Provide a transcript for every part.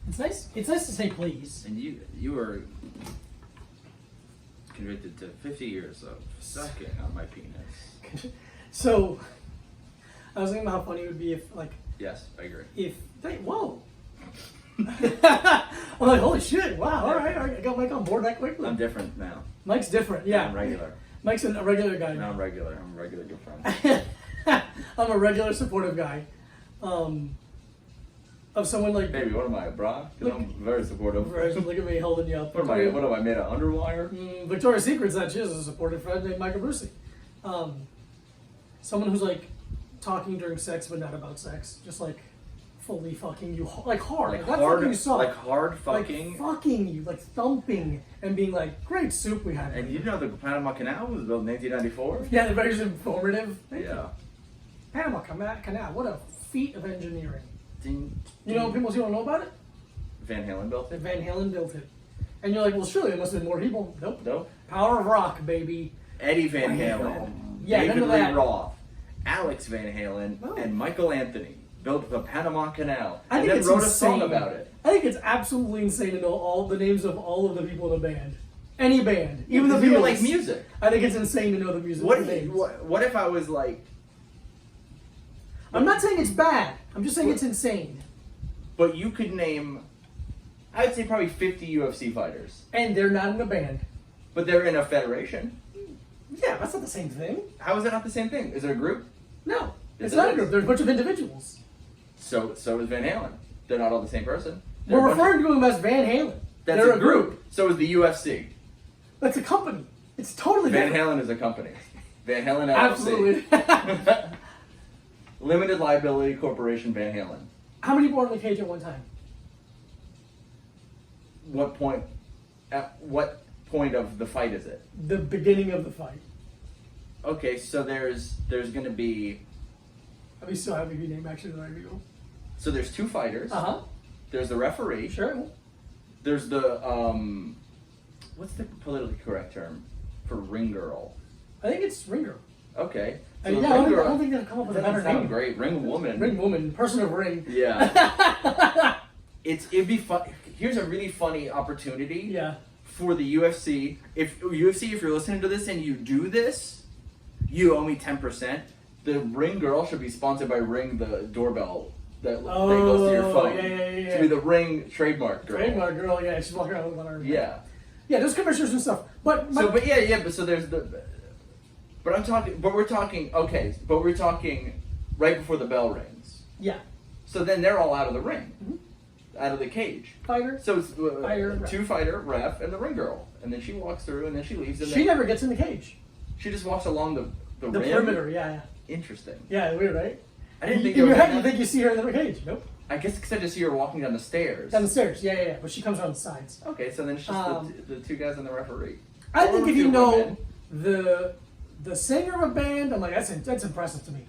It's nice. It's nice to say please. And you were convicted to 50 years of sucking on my penis. So, I was thinking about how funny it would be if, like... Yes, I agree. Whoa! I'm like, holy shit, wow, alright, I got Mike on board that quickly. I'm different now. Mike's different, yeah. I'm regular. Mike's a regular guy. Now I'm regular. I'm a regular good friend. I'm a regular supportive guy. Of someone like... Baby, what am I, a bra? Because I'm very supportive. Look at me holding you up. What am I made of underwire? Victoria's Secret's that she has a supportive friend named Micah Brucey. Someone who's like talking during sex but not about sex. Just like fully fucking you, like hard. Like not hard, fucking you soft. like hard fucking. Like fucking you, like thumping and being like, great soup we had. And you know the Panama Canal was built in 1894? Yeah, they're very informative. Yeah. Panama Canal, what a feat of engineering. Ding, You know, people still don't know about it? Van Halen built That it? Van Halen built it. And you're like, well, surely there must have been more people. Nope. Nope. Power of rock, baby. Eddie Van Halen, Yeah, none David of Lee that. Roth, Alex Van Halen, Oh. and Michael Anthony built the Panama Canal I and think then it's wrote insane. a song about it. I think it's absolutely insane to know all the names of all of the people in a band. Any band. Even the people Beatles. like music. I think it's insane to know the music names. What if I was like... I'm not saying it's bad. I'm just saying it's insane. But you could name, I'd say probably 50 UFC fighters. And they're not in a band. But they're in a federation. Yeah, that's not the same thing. How is that not the same thing? Is it a group? No. Yes, It's it not a is. group. There's a bunch of individuals. So is Van Halen. They're not all the same person. We're referring to them as Van Halen. That's They're a group. So is the UFC. That's a company. It's totally Van different. Halen is a company. Van Halen LLC. Absolutely. Limited Liability Corporation Van Halen. How many people are in the cage at one time? At what point of the fight is it? The beginning of the fight. Okay, so there's gonna be, I'd be so happy if you named actually the right people. so there's two fighters. Uh-huh. There's the referee. Sure. There's the what's the politically correct term for ring girl? I think it's Ringer. Okay. I the don't ring girl- think they'll come up with a That better doesn't sound name. great. Ring woman. Ring woman, person of ring. Yeah. It'd be fun. Here's a really funny opportunity. Yeah. For the UFC. If you're listening to this and you do this, you owe me 10%. The Ring girl should be sponsored by Ring, the doorbell that goes to your phone. Yeah. Should be the Ring trademark girl. Trademark girl, yeah, she's walking around with one arm. Yeah. Yeah, there's commissioners and stuff. But there's the. But we're talking right before the bell rings. yeah. So then they're all out of the ring, out of the cage. Fighter. So it's Fighter, two fighter, ref, and the ring girl, and then she walks through, and then she leaves. And She never gets in the cage. she just walks along the The rim. perimeter, yeah. Interesting. Yeah, weird, right? I didn't think in there your was head you that- think you see her in the cage. Nope. I guess because I just see her walking down the stairs. Down the stairs, yeah. But she comes around the sides. Okay, so then it's just the two guys and the referee. I Or think if two you know women. the singer of a band, I'm like, that's impressive to me.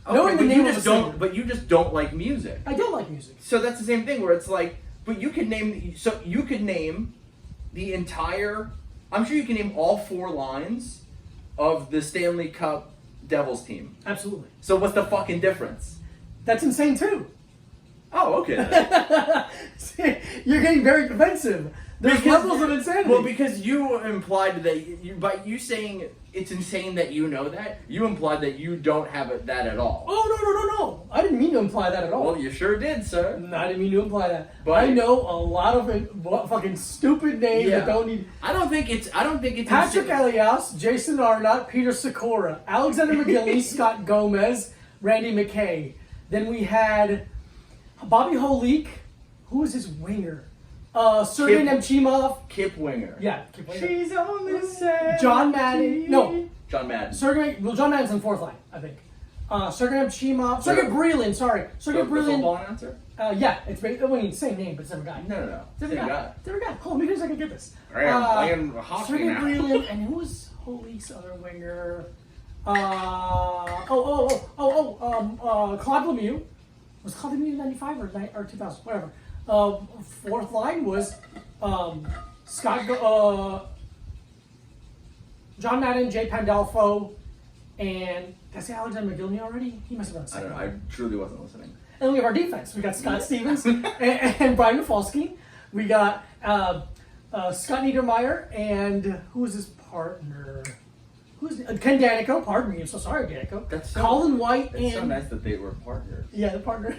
Okay, Knowing the but name you of just a singer. don't. But you just don't like music. I don't like music. So that's the same thing where it's like, but you could name. So you could name the entire. I'm sure you can name all 4 lines of the Stanley Cup Devils team. Absolutely. So what's the fucking difference? That's insane too. Oh, okay. Then. You're getting very defensive. There's Because- levels of insanity. Well, because you implied that by you saying it's insane that you know that, you implied that you don't have that at all. Oh, no. I didn't mean to imply that at all. Well, you sure did, sir. No, I didn't mean to imply that. But- I know a lot of fucking stupid names that don't need... I don't think it's. Patrick insane. Elias, Jason Arnott, Peter Sikora, Alexander McGilley, Scott Gomez, Randy McKay. Then we had Bobby Holik. Who was his winger? Sergei Nemchimov. Kip Winger. Yeah, Kip Winger. She's on the same. John Madden. No, John Madden. John Madden's on 4th line, I think. Sergei Nemchimov. Sergei Brylin, sorry. Sergei The football Brylin. announcer? Yeah, it's same name, but it's different guy. No. Different guy. Different guy. Hold on, maybe I can get this. I am playing hockey Sergei now. Brylin, and who was Holik's other winger? Claude Lemieux. Was Claude Lemieux 95 or 2000? Whatever. 4th line was John Madden, Jay Pandolfo, and did I say Alexander McGillney already? He must have done I don't second. know. I truly wasn't listening. And then we have our defense. We got Scott Stevens and Brian Mafalski. We got Scott Niedermeyer and who is his partner? Ken Danico, pardon me, I'm so sorry, Danico. Colin White It's so nice that they were partners. Yeah, the partner.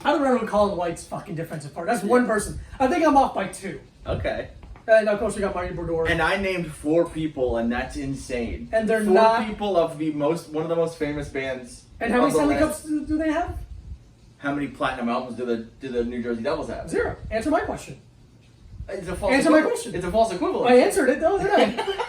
I don't remember Colin White's fucking defensive partner. That's one person. I think I'm off by 2. Okay. And of course we got Marty Brodeur. And I named 4 people, and that's insane. And they're 4 not people of one of the most famous bands. And how many Stanley Cups do they have? How many platinum albums do the New Jersey Devils have? 0. Answer my question. It's a false Answer my question. It's a false equivalent. I answered it though, didn't I?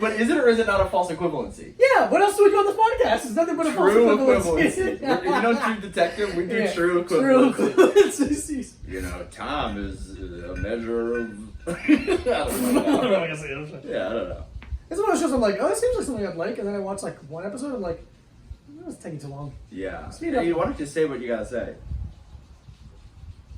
But is it or is it not a false equivalency? Yeah, what else do we do on this podcast? It's nothing but a True false equivalency. You know, True Detective, we do Yeah. true True equivalency. equivalency. You know, time is a measure of. I I don't know. don't know, I guess it is. Yeah, I don't know. It's one of those shows I'm like, oh, it seems like something I'd like, and then I watch like one episode, I'm like, oh, it's taking too long. Yeah. Speed up. Hey, why don't you say what you gotta say?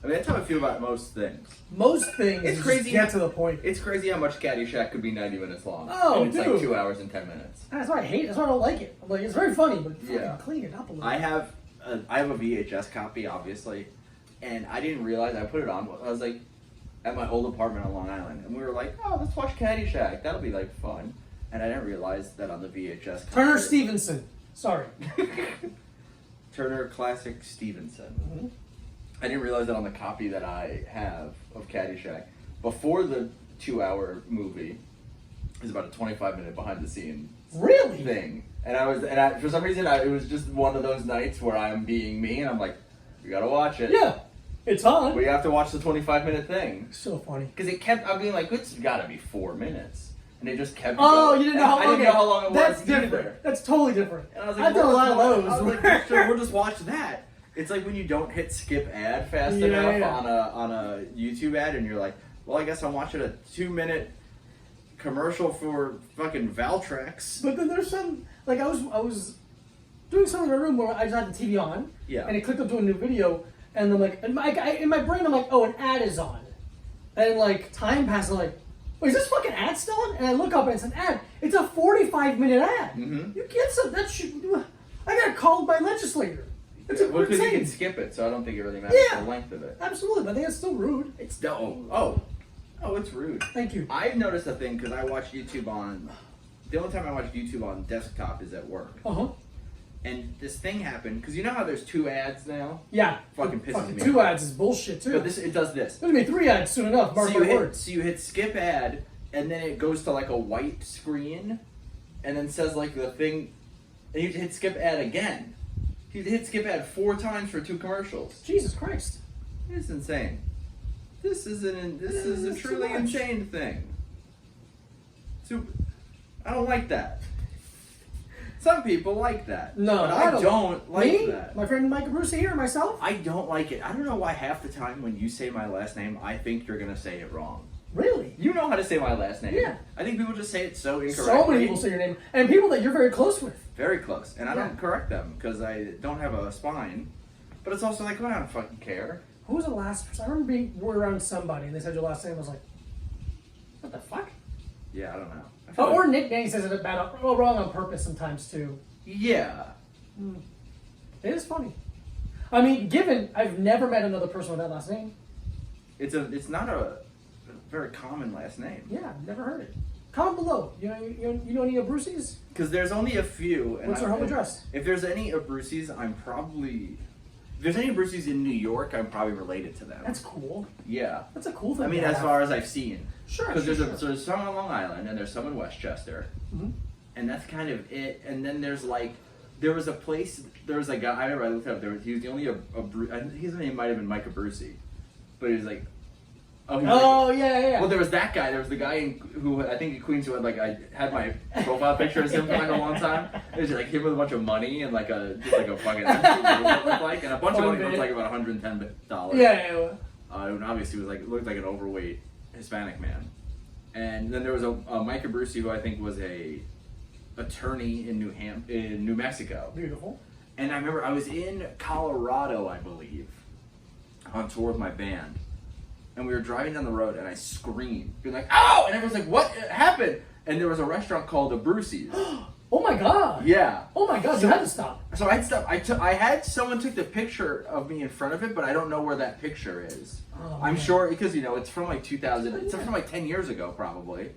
I mean, that's how I feel about most things. Most things It's just crazy get how- to the point. It's crazy how much Caddyshack could be 90 minutes long. Oh, and it's dude. like 2 hours and 10 minutes. That's why I hate it. That's why I don't like it. I'm like, it's very funny, but fucking Yeah. clean it up a little. I have a VHS copy, obviously, and I didn't realize I put it on. I was like at my old apartment on Long Island, and we were like, "Oh, let's watch Caddyshack. That'll be like fun." And I didn't realize that on the VHS. Turner copy- Stevenson. Sorry. Turner Classic Stevenson. Mhm. I didn't realize that on the copy that I have of Caddyshack, before the 2-hour movie, is about a 25-minute behind the scenes Really? thing. And for some reason, it was just one of those nights where I'm being me, and I'm like, "We gotta watch it. Yeah. It's on. We have to watch the 25-minute thing." So funny. Because it kept, I'm being like, it's gotta be 4 minutes. And it just kept Oh, going. you didn't know And how I long didn't know how long it That's was different. either. That's totally different. And I was like, I've done a lot of those. I was like, sure, we'll just watch that. It's like when you don't hit skip ad fast Yeah, enough yeah. on a YouTube ad, and you're like, well, I guess I'm watching a 2-minute commercial for fucking Valtrex. But then there's some, like I was doing something in my room where I just had the TV on, Yeah. and it clicked up to a new video, and I'm like, in my brain I'm like, oh, an ad is on, and like time passes, I'm like, wait, is this fucking ad still on? And I look up and it's an ad. It's a 45-minute ad. Mhm. You get some that should. I got called by legislator. It's Well, because you insane. can skip it, so I don't think it really matters Yeah. the length of it. Absolutely, but I think it's still rude. It's it's rude. Thank you. I've noticed a thing because I watch YouTube on. The only time I watch YouTube on desktop is at work. Uh-huh. And this thing happened because you know how there's 2 ads now. Yeah. Fucking pisses me 2 off. ads is bullshit too. But it does this. There's gonna be 3 ads soon enough. Mark So my words. so you hit skip ad, and then it goes to like a white screen, and then says like the thing, and you hit skip ad again. You hit skip ad 4 times for 2 commercials. Jesus Christ. It's insane. This is a It's too truly much. insane thing. I don't like that. Some people like that. No, but I don't like Me? that. My friend Mike Brucey here, myself. I don't like it. I don't know why half the time when you say my last name, I think you're gonna say it wrong. Really? You know how to say my last name. Yeah. I think people just say it so incorrectly. So many people say your name, and people that you're very close with. Very close. And I Yeah. don't correct them because I don't have a spine. But it's also like, well, I don't fucking care. Who was the last person? I remember being around somebody, and they said your last name. I was like, what the fuck? Yeah, I don't know. I feel Oh, like- or Nick Danny says it wrong on purpose sometimes too. yeah. It is funny. I mean, given I've never met another person with that last name. It's not a very common last name. Yeah, I've never heard it. Comment below. You know any of Brucey's? Because there's only a few. And What's their home address? If there's any Abrucis, if there's any Abrucis in New York, I'm probably related to them. That's cool. Yeah. That's a cool thing. I mean, to as have. far as I've seen. Sure. Because sure, there's some on Long Island, and there's some in Westchester. Mhm. And that's kind of it. And then there was a place, there was a guy, I remember I looked up, he was the only his name might have been Mike Abruzzi. But he was like, Oh yeah. well, there was that guy. There was the guy who I think in Queens who had I had my profile picture as him for like a long time. It was like him with a bunch of money and like a fucking looked like, and a bunch of money looked like about $110. Yeah. And obviously looked like an overweight Hispanic man. And then there was a Mike Abruzzi who I think was a attorney in New Mexico. Beautiful. And I remember I was in Colorado, I believe, on tour with my band. And we were driving down the road, and I screamed, being like, "Ow!" And everyone's like, "What happened?" And there was a restaurant called Abruzzi's. Oh my god. Yeah. Oh my god, you had to stop. So I had stuff. I had someone took the picture of me in front of it, but I don't know where that picture is. Oh, I'm man. sure because it's from like 2000. It's from like 10 years ago, probably.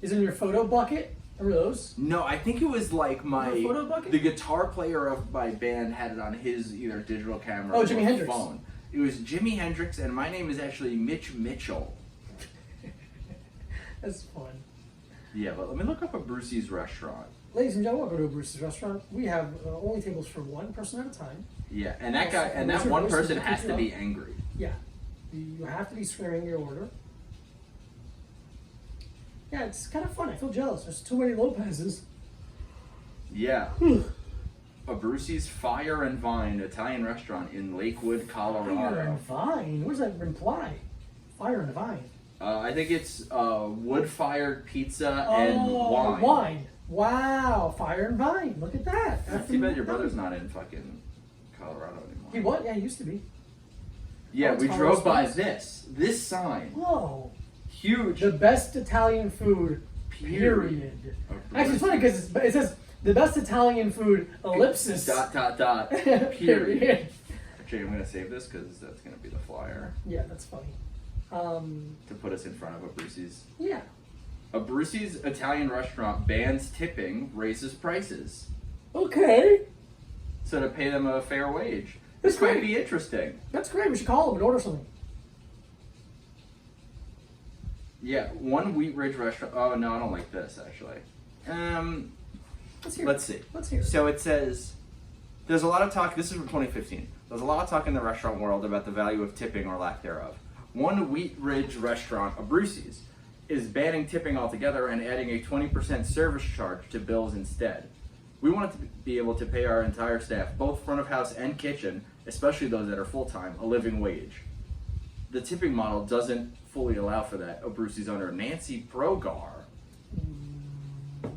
Is it in your photo bucket? Remember those? No, I think it was like Your photo bucket? the guitar player of my band had it on his either digital camera Oh, or Jimi Hendrix. phone. It was Jimi Hendrix, and my name is actually Mitch Mitchell. That's fun. Yeah, but let me look up a Brucey's restaurant. Ladies and gentlemen, welcome to a Bruce's restaurant. We have only tables for one person at a time. Yeah, and that guy and Where's that your one voice? person Keep has it to up. be angry. Yeah. You have to be screaming your order. Yeah, it's kind of fun. I feel jealous. There's too many Lopez's. Yeah. A Brucey's Fire and Vine Italian restaurant in Lakewood, Fire Colorado. and Vine? What does that imply? Fire and Vine. I think it's wood-fired pizza and wine. Wine. Wow. Fire and Vine. Look at that. That's too bad your brother's not in fucking Colorado anymore. He what? Yeah, he used to be. Yeah, Oh, we it's drove by Colorado. this sign. Whoa. Huge. The best Italian food, period. Actually, it's funny because it says the best Italian food, ellipsis. Dot. Period. Actually, I'm going to save this because that's going to be the flyer Yeah, that's funny. to put us in front of a Brucey's. Yeah. A Brucey's Italian restaurant bans tipping, raises prices. Okay. So to pay them a fair wage. That's This might great. be interesting. That's great. We should call them and order something. Yeah, one Wheat Ridge restaurant. Oh no, I don't like this actually. Let's hear Let's it. see. Let's hear it. So it says, there's a lot of talk. This is from 2015. There's a lot of talk in the restaurant world about the value of tipping or lack thereof. One Wheat Ridge restaurant, a Brucey's, is banning tipping altogether and adding a 20% service charge to bills instead. We wanted to be able to pay our entire staff, both front of house and kitchen, especially those that are full-time, a living wage. The tipping model doesn't fully allow for that. A Brucey's owner, Nancy Progar.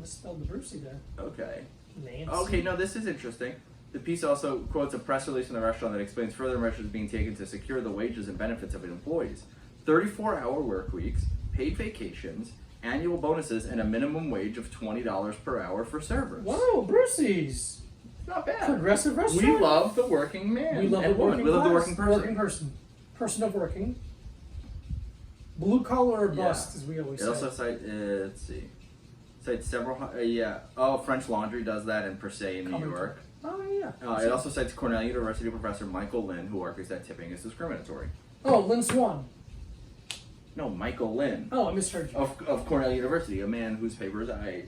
Misspelled the Brucey there. Okay. Nancy. Okay, no, this is interesting. The piece also quotes a press release from the restaurant that explains further measures being taken to secure the wages and benefits of its employees. 34-hour work weeks, paid vacations, annual bonuses, and a minimum wage of $20 per hour for servers. Whoa, Brucey's. Not bad. Progressive restaurant. We love the working man. We love the and woman. working We love the class, working person. Working person. Person of working. Blue collar or Yeah. bust, as we always It say. also cites, let's see, cites several, yeah. Oh, French Laundry does that in Per se in New Comment. York. Oh, yeah. It also cites Cornell University professor Michael Lynn, who argues that tipping is discriminatory. Oh, Lynn Swan. No, Michael Lynn Oh, I misheard you. of Cornell University, a man whose papers I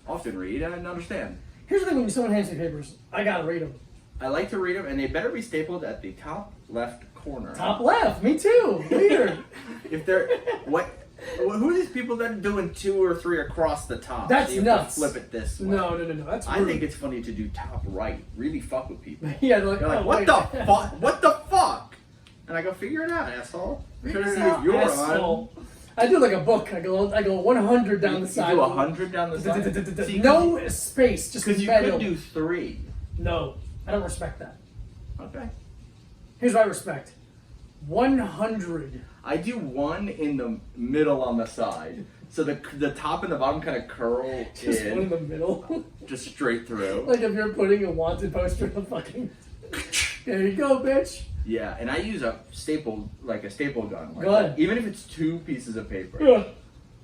often read and understand. Here's the thing when someone hands me papers, I gotta read them. I like to read them, and they better be stapled at the top left corner. Top left, me too. Weird. If they're who are these people that are doing 2 or 3 across the top? That's So you have to nuts. flip it this way. No, that's rude. I think it's funny to do top right. Really fuck with people. Yeah, they're like, They're like, oh, what wait. the fuck? What the fuck? And I go, figure it out, asshole. I'm trying to see if you're on. Asshole. I do like a book. I go 100 down the side. You do 100 down the side. See, No space, just because you manual. could do 3. No, I don't respect that. Okay. Here's what I respect. 100. I do 1 in the middle on the side, so the top and the bottom kind of curl Just in, one in the middle. just straight through. Like if you're putting a wanted poster in the fucking. There you go, bitch. Yeah, and I use a staple gun. Like Good. that, even if it's 2 pieces of paper, Ugh.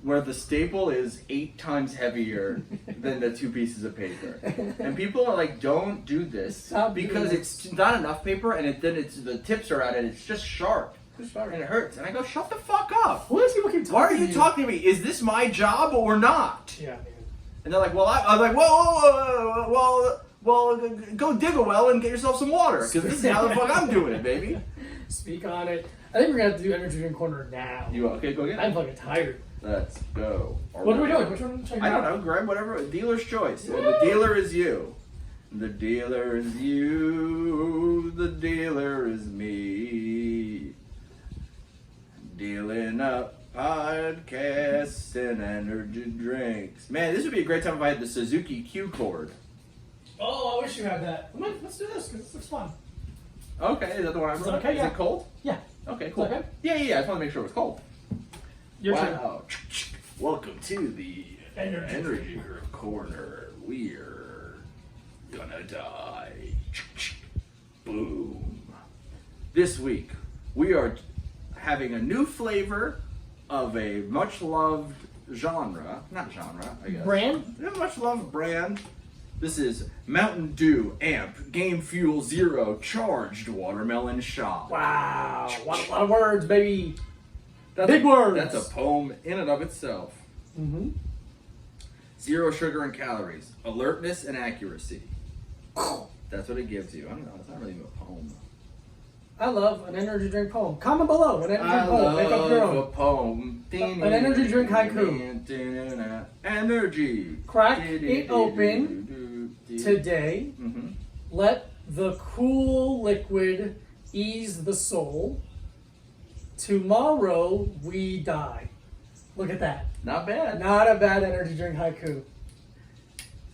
where the staple is 8 times heavier than the 2 pieces of paper. And people are like, don't do this Stop because doing it's not enough paper, and the tips are out, and it's just sharp, and it hurts. And I go, shut the fuck up. What do people keep talking Why are to you talking to me? Is this my job or not? Yeah, man. And they're like, well, I'm like, well, go dig a well and get yourself some water, because this is how the fuck I'm doing it, baby. Speak on it. I think we're gonna have to do energy drink corner now. You okay? Go get it. I'm fucking tired. Let's go. What are we doing? Which one? Check it I don't out. know. Grab whatever. Dealer's choice. And the dealer is you. The dealer is you. The dealer is me. Dealing up podcasts and energy drinks. Man, this would be a great time if I had the Suzuki Q cord. Oh, I wish you had that. Let's do this because this looks fun. Okay, is that the one I'm Is it okay? Is Yeah. it cold? Yeah. Okay, cool. okay? Yeah. I just want to make sure it was cold. Your turn. Wow. Welcome to the Energy corner. We're gonna die. Boom. This week, we are having a new flavor of a much-loved genre. Not genre, I guess. Brand? Yeah, much-loved brand. This is Mountain Dew Amp Game Fuel Zero Charged Watermelon Shot. Wow. A lot of words, baby. That's Big words. That's a poem in and of itself. Mm-hmm. 0 sugar and calories. Alertness and accuracy. That's what it gives you. I don't know. It's not really a poem. I love an energy drink poem. Comment below. An energy drink poem. Make up your a own. poem. An energy drink haiku. Energy. Crack it open today. Mm-hmm. Let the cool liquid ease the soul. Tomorrow we die. Look at that. Not bad. Not a bad energy drink haiku.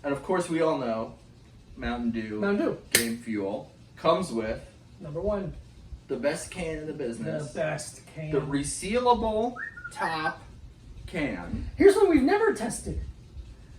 And of course, we all know Mountain Dew. Mountain Dew. Game Fuel comes with Number one. the best can in the business. The best can. The resealable top can. Here's one we've never tested.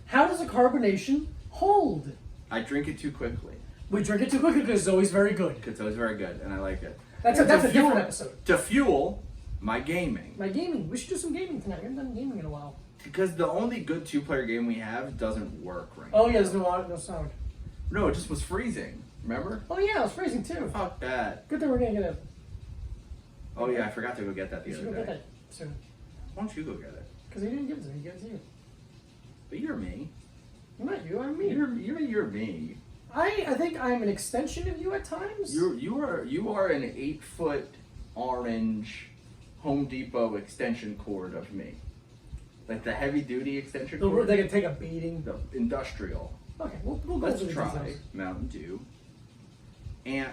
How does a carbonation hold? I drink it too quickly. We drink it too quickly because it's always very good. It's always very good, and I like it. That's And a to different episode. To fuel my gaming. My gaming. We should do some gaming tonight. We haven't done gaming in a while. Because the only good 2-player game we have doesn't work right now. Oh, yeah, there's no sound. No, it just was freezing. Remember? Oh, yeah, it was freezing too. Fuck that. Good thing we're going to get it. Oh yeah, I forgot to go get that the You should other go get day. that soon. Why don't you go get it? Because he didn't give it to me. He gave it to you. But you're me. I'm not you, I'm me. You're me. I think I'm an extension of you at times. You are an 8-foot orange Home Depot extension cord of me. Like the heavy duty extension cord. They can take a beating. The industrial. Okay, we'll go Let's over the try details. Mountain Dew.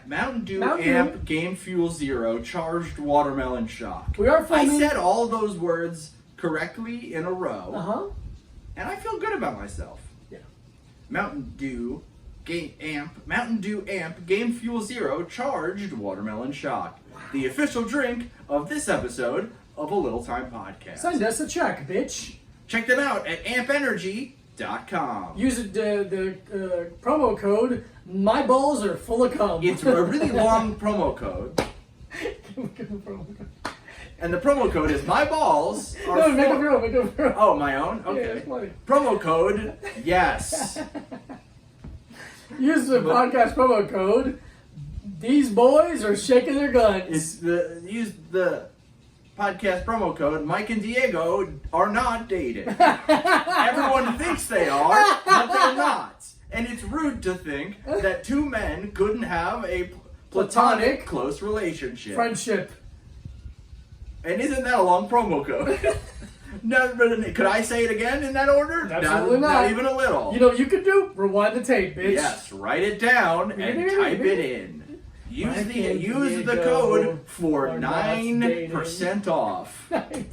Mountain Dew Mountain Dew. Amp Game Fuel Zero Charged Watermelon Shock. We are I filming. said all those words correctly in a row, Uh-huh. and I feel good about myself. Yeah. Mountain Dew Amp Game Fuel Zero Charged Watermelon Shock. The official drink of this episode of A Little Time Podcast. Send us a check, bitch. Check them out at ampenergy.com. Use the promo code, my balls are full of cum. It's a really long promo code. And the promo code is my balls are No, make full- up your own, make up your own. Oh, my own? Yeah, Okay. it's funny. Promo code, yes. Use the podcast promo code. These boys are shaking their guns. Use the podcast promo code. Mike and Diego are not dating. Everyone thinks they are, but they're not. And it's rude to think that two men couldn't have a platonic close relationship. Friendship. And isn't that a long promo code? No, but could I say it again in that order? Absolutely not. Not even a little. You know what you could do? Rewind the tape, bitch. Yes, wite it down and type it in. Use the code for 9% off. 9%.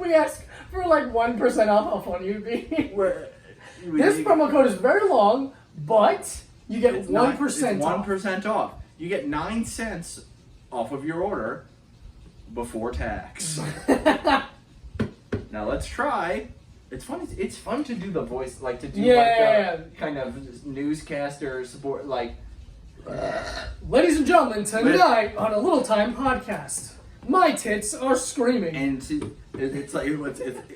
We ask for like 1% off on UB. This promo code is very long, but you get 1% off. 1% off. You get 9 cents off of your order before tax. Now let's try. It's fun. It's fun to do the voice, like to do kind of newscaster support, like. Ladies and gentlemen, tonight on a Little Time Podcast, my tits are screaming. And it's like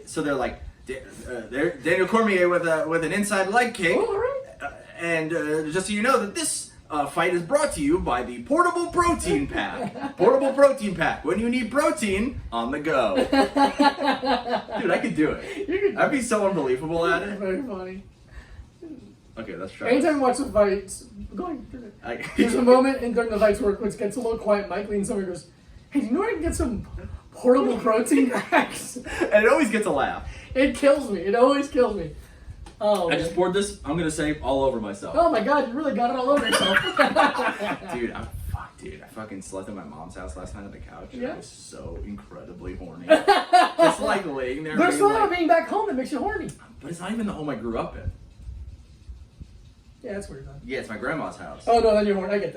so they're like they're Daniel Cormier with an inside leg kick. Oh, all right. And just so you know that this fight is brought to you by the Portable Protein Pack. Portable Protein Pack. When you need protein, on the go. Dude, I could do it. I'd be so unbelievable at it. Very funny. Okay, let's try. Anytime we watch the fights, there's a moment during the fights where it gets a little quiet. Mike leans over and goes, "Hey, do you know where I can get some portable protein packs?" And it always gets a laugh. It kills me. It always kills me. Oh, I just poured this, I'm going to say, all over myself. Oh my god, you really got it all over yourself. Dude, I fucking slept at my mom's house last night on the couch. And I was so incredibly horny. Just like laying there. There's something about being back home that makes you horny. But it's not even the home I grew up in. Yeah, that's weird, man. Yeah, it's my grandma's house. Oh no, then you're horny. I get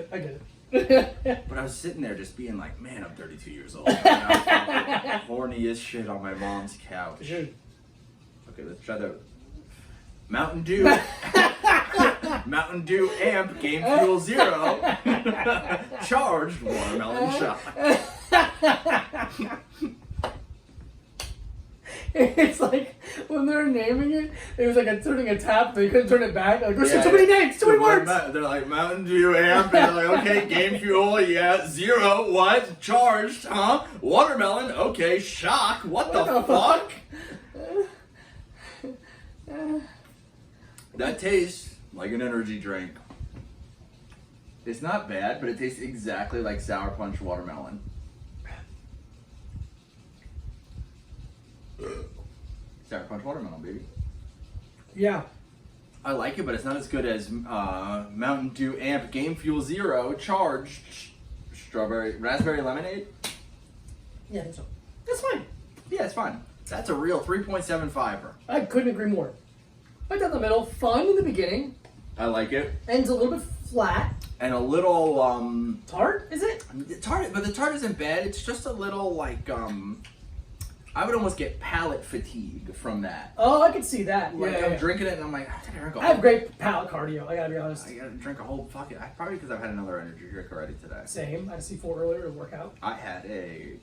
it. But I was sitting there just being like, man, I'm 32 years old. And I was horny as shit on my mom's couch. Dude. Okay, let's try the Mountain Dew. Mountain Dew Amp Game Fuel Zero. Charged watermelon shot. It's like when they're naming it, it was like turning a tap, they couldn't turn it back. Like, there's too many names, too many words. They're like Mountain Dew Amp, and they're like, okay, Game Fuel, yeah, Zero, what? Charged, huh? Watermelon, okay, shock, what the fuck? That tastes like an energy drink. It's not bad, but it tastes exactly like Sour Punch watermelon. Sour Punch watermelon, baby. Yeah. I like it, but it's not as good as Mountain Dew Amp Game Fuel Zero Charged Raspberry Lemonade. Yeah, I think so. That's fine. Yeah, it's fine. That's a real 3.75er. I couldn't agree more. Right down the middle, fun in the beginning, I like it. ends a little bit flat. And a little Tart, is it? tart, but the tart isn't bad. It's just a little like I would almost get palate fatigue from that. Oh, I can see that. Like Yeah, I'm yeah. drinking it and I'm like, I gotta drink a I have whole. great palate cardio, I gotta be honest. I gotta drink a whole fucking. Probably because I've had another energy drink already today. Same. I had C4 earlier to work out. I had a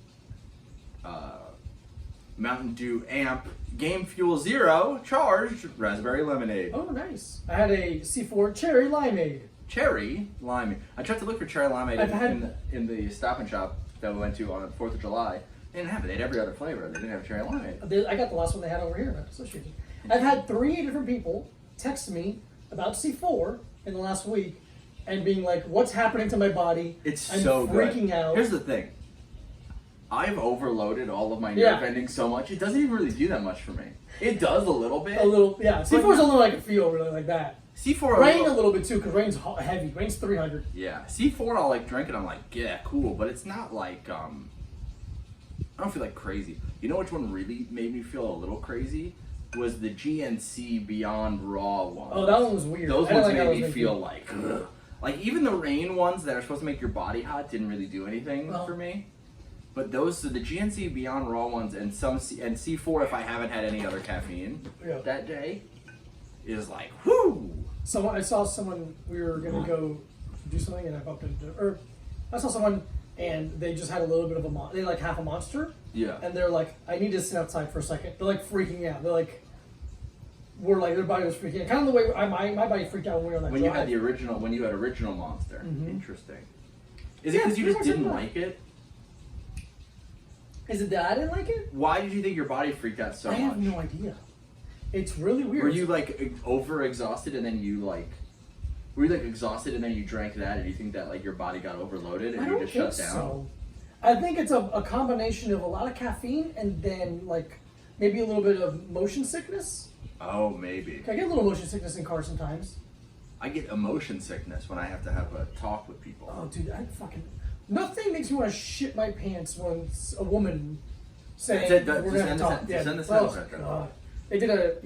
Mountain Dew Amp Game Fuel Zero Charged Raspberry Lemonade. Oh, nice. I had a C4 cherry limeade. Cherry limeade. I tried to look for cherry limeade I've had- in the Stop and Shop that we went to on the 4th of July. They didn't have it. They had every other flavor. They didn't have cherry limeade. I got the last one they had over here in Association. I've had 3 different people text me about C4 in the last week and being like, what's happening to my body? It's I'm so freaking good. out. Here's the thing. I've overloaded all of my nerve Yeah. endings so much, it doesn't even really do that much for me. It does a little bit. A little, yeah. C4 is a little I can feel really like that. C4 Rain a little bit too, because rain's heavy. Rain's 300. Yeah, C4 I'll like drink it. I'm like, yeah, cool, but it's not like I don't feel like crazy. You know which one really made me feel a little crazy? Was the GNC Beyond Raw one. Oh, that one was weird. Those I didn't ones like how made me those feel like, ugh. Like even the rain ones that are supposed to make your body hot didn't really do anything Oh. for me. But those, so the GNC Beyond Raw ones and and C4 if I haven't had any other caffeine Yeah. that day is like, whoo. I saw someone, we were going to go do something and I bumped into, or I saw someone and they just had a little bit of they like half a monster. Yeah. And they're like, I need to sit outside for a second. They're like freaking out. They're like, their body was freaking out. Kind of the way my body freaked out when we were on that When drive. you had original Monster. Mhm. Interesting. Is it Yeah, because you pretty just much didn't everyone. like it? Is it that I didn't like it? Why did you think your body freaked out so I much? have no idea. It's really weird. Were you like over exhausted and then were you like exhausted and then you drank that and you think that like your body got overloaded and I you don't just think shut down? so. I think it's a combination of a lot of caffeine and then like maybe a little bit of motion sickness. Oh, maybe. I get a little motion sickness in cars sometimes. I get emotion sickness when I have to have a talk with people. Oh, dude, nothing makes me want to shit my pants when a woman saying Send we're gonna have to talk. send the Oh, sentence. God. They did a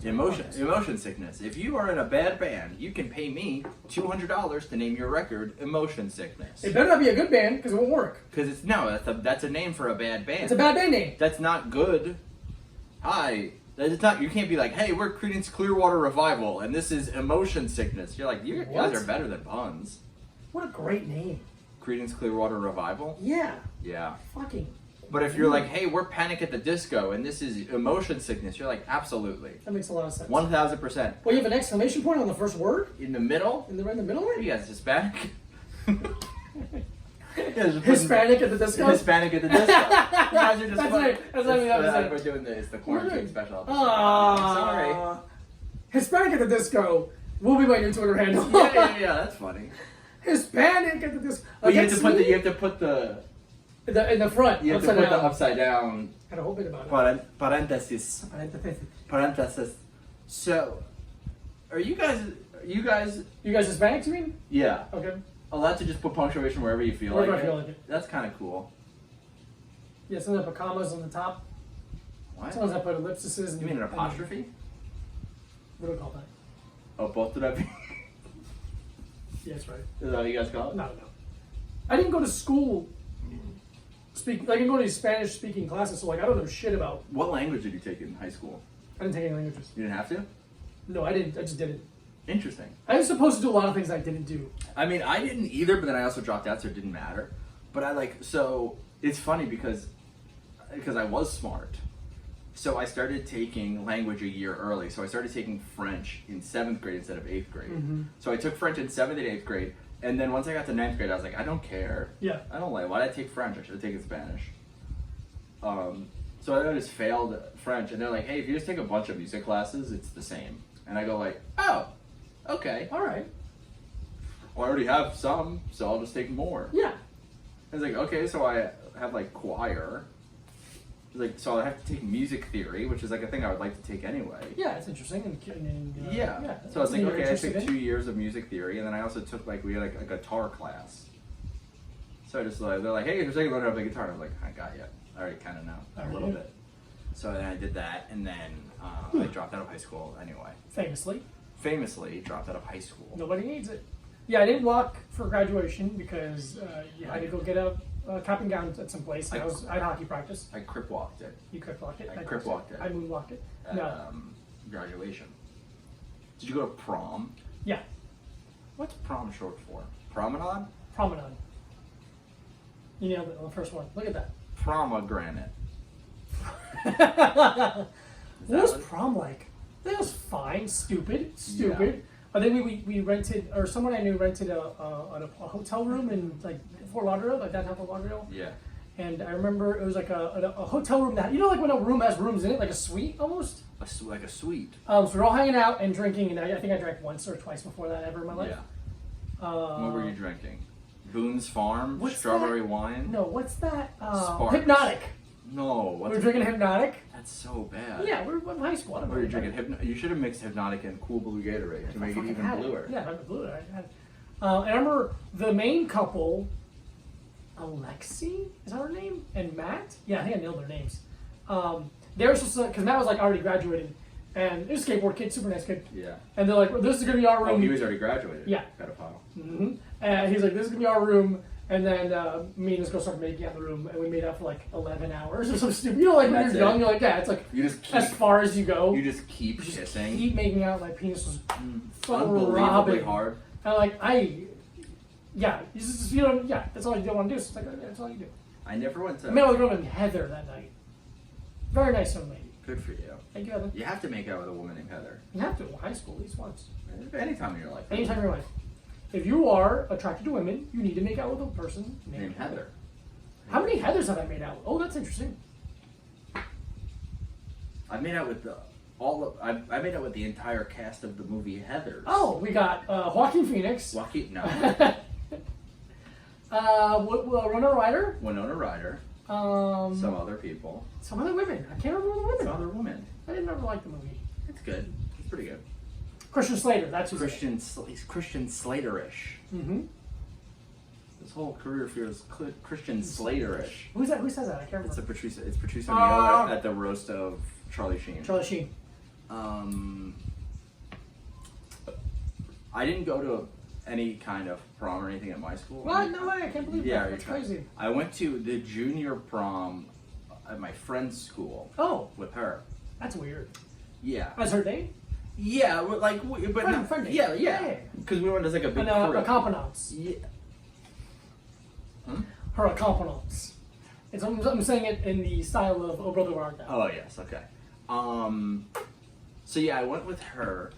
Emotion sickness. If you are in a bad band, you can pay me $200 to name your record Emotion Sickness. It better not be a good band because it won't work. Because that's a name for a bad band. It's a bad band name. That's not good. That's not. You can't be like, hey, we're Creedence Clearwater Revival, and this is Emotion Sickness. You're like, you What? guys are better than puns. What a great name. Creedence Clearwater Revival. Yeah. Yeah. Fucking. But if you're like, hey, we're Panic at the Disco, and this is Emotion Sickness, you're like, absolutely, That makes a lot of sense. 1000%. Well, you have an exclamation point on the first word In the middle, right in the middle. are you guys Hispanic? Yeah, just putting Hispanic at the disco. Hispanic at the disco. You guys are just That's putting- right. That's what I mean, that was it. We're doing this. The quarantine We're special episode. Sorry. Sorry. Hispanic at the disco will be my new Twitter handle. Yeah, that's funny. Hispanic at the disco. But you have to put the in the front. you have to upside put the down. upside down Had a whole bit about it. parenthesis. Parenthesis. So, are you guys You guys Hispanic, you mean? yeah Okay. allowed to just put punctuation wherever you feel Wherever like I it? feel like it. That's kind of cool. Yeah, sometimes I put commas on the top. What? Sometimes I put ellipses. You mean an apostrophe? What do we call that? Oh, both of them. Yeah, that's right. Is that what you guys call it? No. I didn't go to school. I didn't go to these Spanish speaking classes, so like I don't know shit about. What language did you take in high school? I didn't take any languages. You didn't have to? No, I didn't. I just didn't. Interesting. I was supposed to do a lot of things I didn't do. I mean, I didn't either, but then I also dropped out, so it didn't matter. But so it's funny because I was smart. So I started taking language a year early. So I started taking French in 7th grade instead of 8th grade. Mm-hmm. So I took French in 7th and 8th grade. And then once I got to 9th grade, I was like, I don't care. Yeah. I don't like, why did I take French? I should have taken Spanish. So I just failed French. And they're like, hey, if you just take a bunch of music classes, it's the same. And I go like, oh, okay. All right. Well, I already have some, so I'll just take more. Yeah. I was like, okay, so I have like choir. Like, so I have to take music theory, which is like a thing I would like to take anyway. Yeah, it's interesting. And Yeah. So I was like, okay, I took 2 years of music theory, and then I also took we had like a guitar class. So I just they're like, hey, if you're taking learning how to play guitar, and I was like, I got you. I already kind of know a little bit. So then I did that, and then I dropped out of high school anyway. Famously dropped out of high school. Nobody needs it. Yeah, I didn't walk for graduation because you had to go get a cap and gown at some place. I had hockey practice. I crip walked it. You crip walked it? I crip walked it. I moonwalked it. At, No. Graduation. Did you go to prom? Yeah. What's prom short for? Promenade? Promenade. You nailed it on the first one. Look at that. Pomegranate. What was prom like? That was fine. Stupid. Yeah. I think we rented, or someone I knew rented a hotel room in like Fort Lauderdale, like downtown Fort Lauderdale. Yeah. And I remember it was like a hotel room that, you know, like when a room has rooms in it, like a suite almost. Like a suite. So we were all hanging out and drinking, and I think I drank once or twice before that ever in my life. Yeah. What were you drinking? Boone's Farm? Strawberry wine? No, what's that? Sparks. Hypnotic. No. We were drinking Hypnotic. That's so bad. Yeah, we were in high school. I don't know. What were you drinking? You should have mixed Hypnotic and Cool Blue Gatorade to make it even bluer. Yeah, I blew it. And I remember the main couple, Alexi, is that her name? And Matt? Yeah, I think I nailed their names. They were supposed to, because Matt was like already graduated, and he was a skateboard kid, super nice kid. Yeah. And they're like, well, this is going to be our room. Oh, he was already graduated. Yeah. Pedophile. Mm-hmm. And he's like, this is going to be our room. And then me and this girl started making out in the room, and we made out for like 11 hours or something stupid. You know, like when you're young, you're like, yeah, it's like you just keep, as far as you go. You just keep kissing. Keep making out. My penis was unbelievably hard. And like, yeah, you just, you know, yeah, that's all you don't want to do. So it's like, that's all you do. I never went to. I met with a girl named Heather that night. Very nice young lady. Good for you. Thank you, Heather. You have to make out with a woman named Heather. You have to in high school at least once. Anytime in your life. Anytime in your life. If you are attracted to women, you need to make out with a person named Heather. How many Heathers have I made out with? Oh, that's interesting. I made out with I made out with the entire cast of the movie Heathers. Oh, we got Joaquin Phoenix. No. Winona Ryder. Winona Ryder. Some other people. Some other women. I can't remember the women. Some other women. I didn't ever like the movie. It's good. It's pretty good. Christian Slater. That's who's he's Christian Slater-ish. Mm-hmm. His whole career feels Christian Slater-ish. Who's that? Who says that? I can't remember. It's Patrice O'Neal at the roast of Charlie Sheen. Charlie Sheen. I didn't go to any kind of prom or anything at my school. What? No way! I can't believe that. That's crazy. I went to the junior prom at my friend's school. Oh. With her. That's weird. Yeah. That's her name? Yeah, but friend. Yeah. Because we went as like a big crew. Accompanyance. Yeah. Hmm? Her accompanyance. I'm saying it in the style of Oh Brother Where Art Thou. Oh yes, okay. So yeah, I went with her,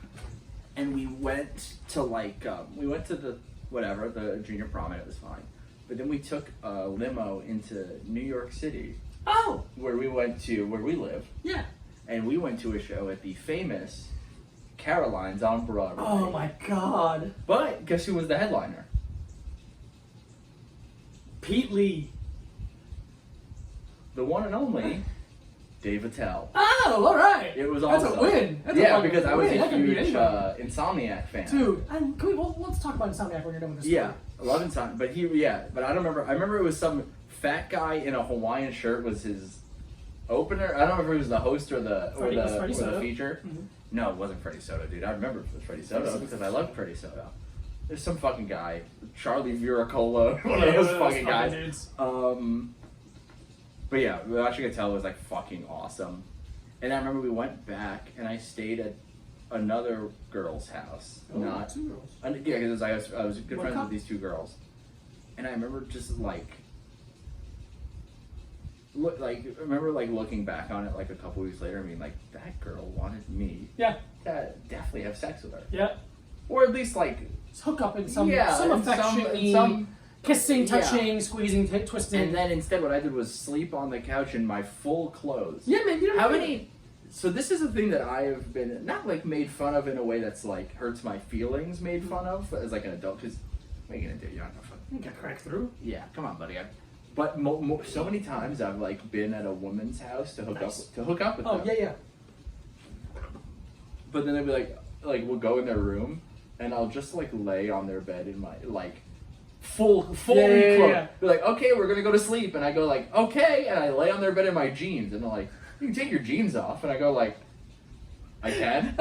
and we went to the junior prom, and it was fine. But then we took a limo into New York City. Oh. Where we live. Yeah. And we went to a show at the famous Caroline's on Broadway. Oh my God. But guess who was the headliner? Pete Lee. The one and only Dave Attell. Oh, all right. It was awesome. That's a win. Because I was a huge Insomniac fan. Dude, and let's talk about Insomniac when you're done with this. Yeah, I love Insomniac. But I don't remember. I remember it was some fat guy in a Hawaiian shirt was his opener. I don't know if it was the host or the feature. Mm-hmm. No, it wasn't Freddie Soto, dude. I remember it was Freddie Soto because I loved Freddie Soto. There's some fucking guy, Charlie Viracola, one of those fucking guys. But yeah, Watching Attell was like fucking awesome. And I remember we went back and I stayed at another girl's house. Oh, Not 2 girls. yeah, because I was good One friends cup? with these 2 girls, and I remember just like. Looking back on it like a couple weeks later, I mean, like, that girl wanted me Yeah. to definitely have sex with her. Yeah. Or at least, like... Just hook up in some Yeah, some in affection, some kissing, yeah. touching, squeezing, twisting. And then instead what I did was sleep on the couch in my full clothes. Yeah, man. You know How many... So this is a thing that I have been, not like made fun of in a way that's like hurts my feelings made fun of as like an adult, because what are you going to do? You're not going to fucking... You can crack through. Yeah, come on, buddy. But so many times I've like been at a woman's house to hook up with them. Oh, yeah, yeah. But then they'd be like we'll go in their room and I'll just like lay on their bed in my like fully clothed. Yeah. They're like, okay, we're gonna go to sleep, and I go like, okay, and I lay on their bed in my jeans, and they're like, you can take your jeans off, and I go like, I can.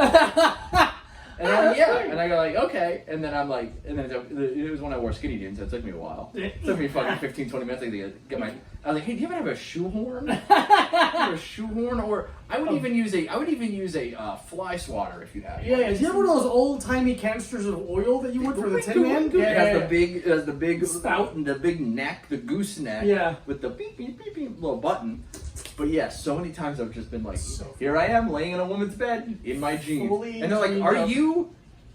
And then, yeah, and I go like, okay, and then I'm like, and then it was when I wore skinny jeans, so it took me a while. It took me fucking 15, 20 minutes to get my, I was like, hey, do you ever have a shoehorn? Or a shoehorn? Or I would even use a fly swatter if you have. Yeah, yeah. Do you have one of those old-timey canisters of oil that you would for the Tin Man? It has the big spout and the big neck, the goose neck, Yeah. with the beep, beep, beep, beep little button. But yeah, so many times I've just been like, So here I am laying in a woman's bed in my jeans. Fully And they're like, jeaned are up. you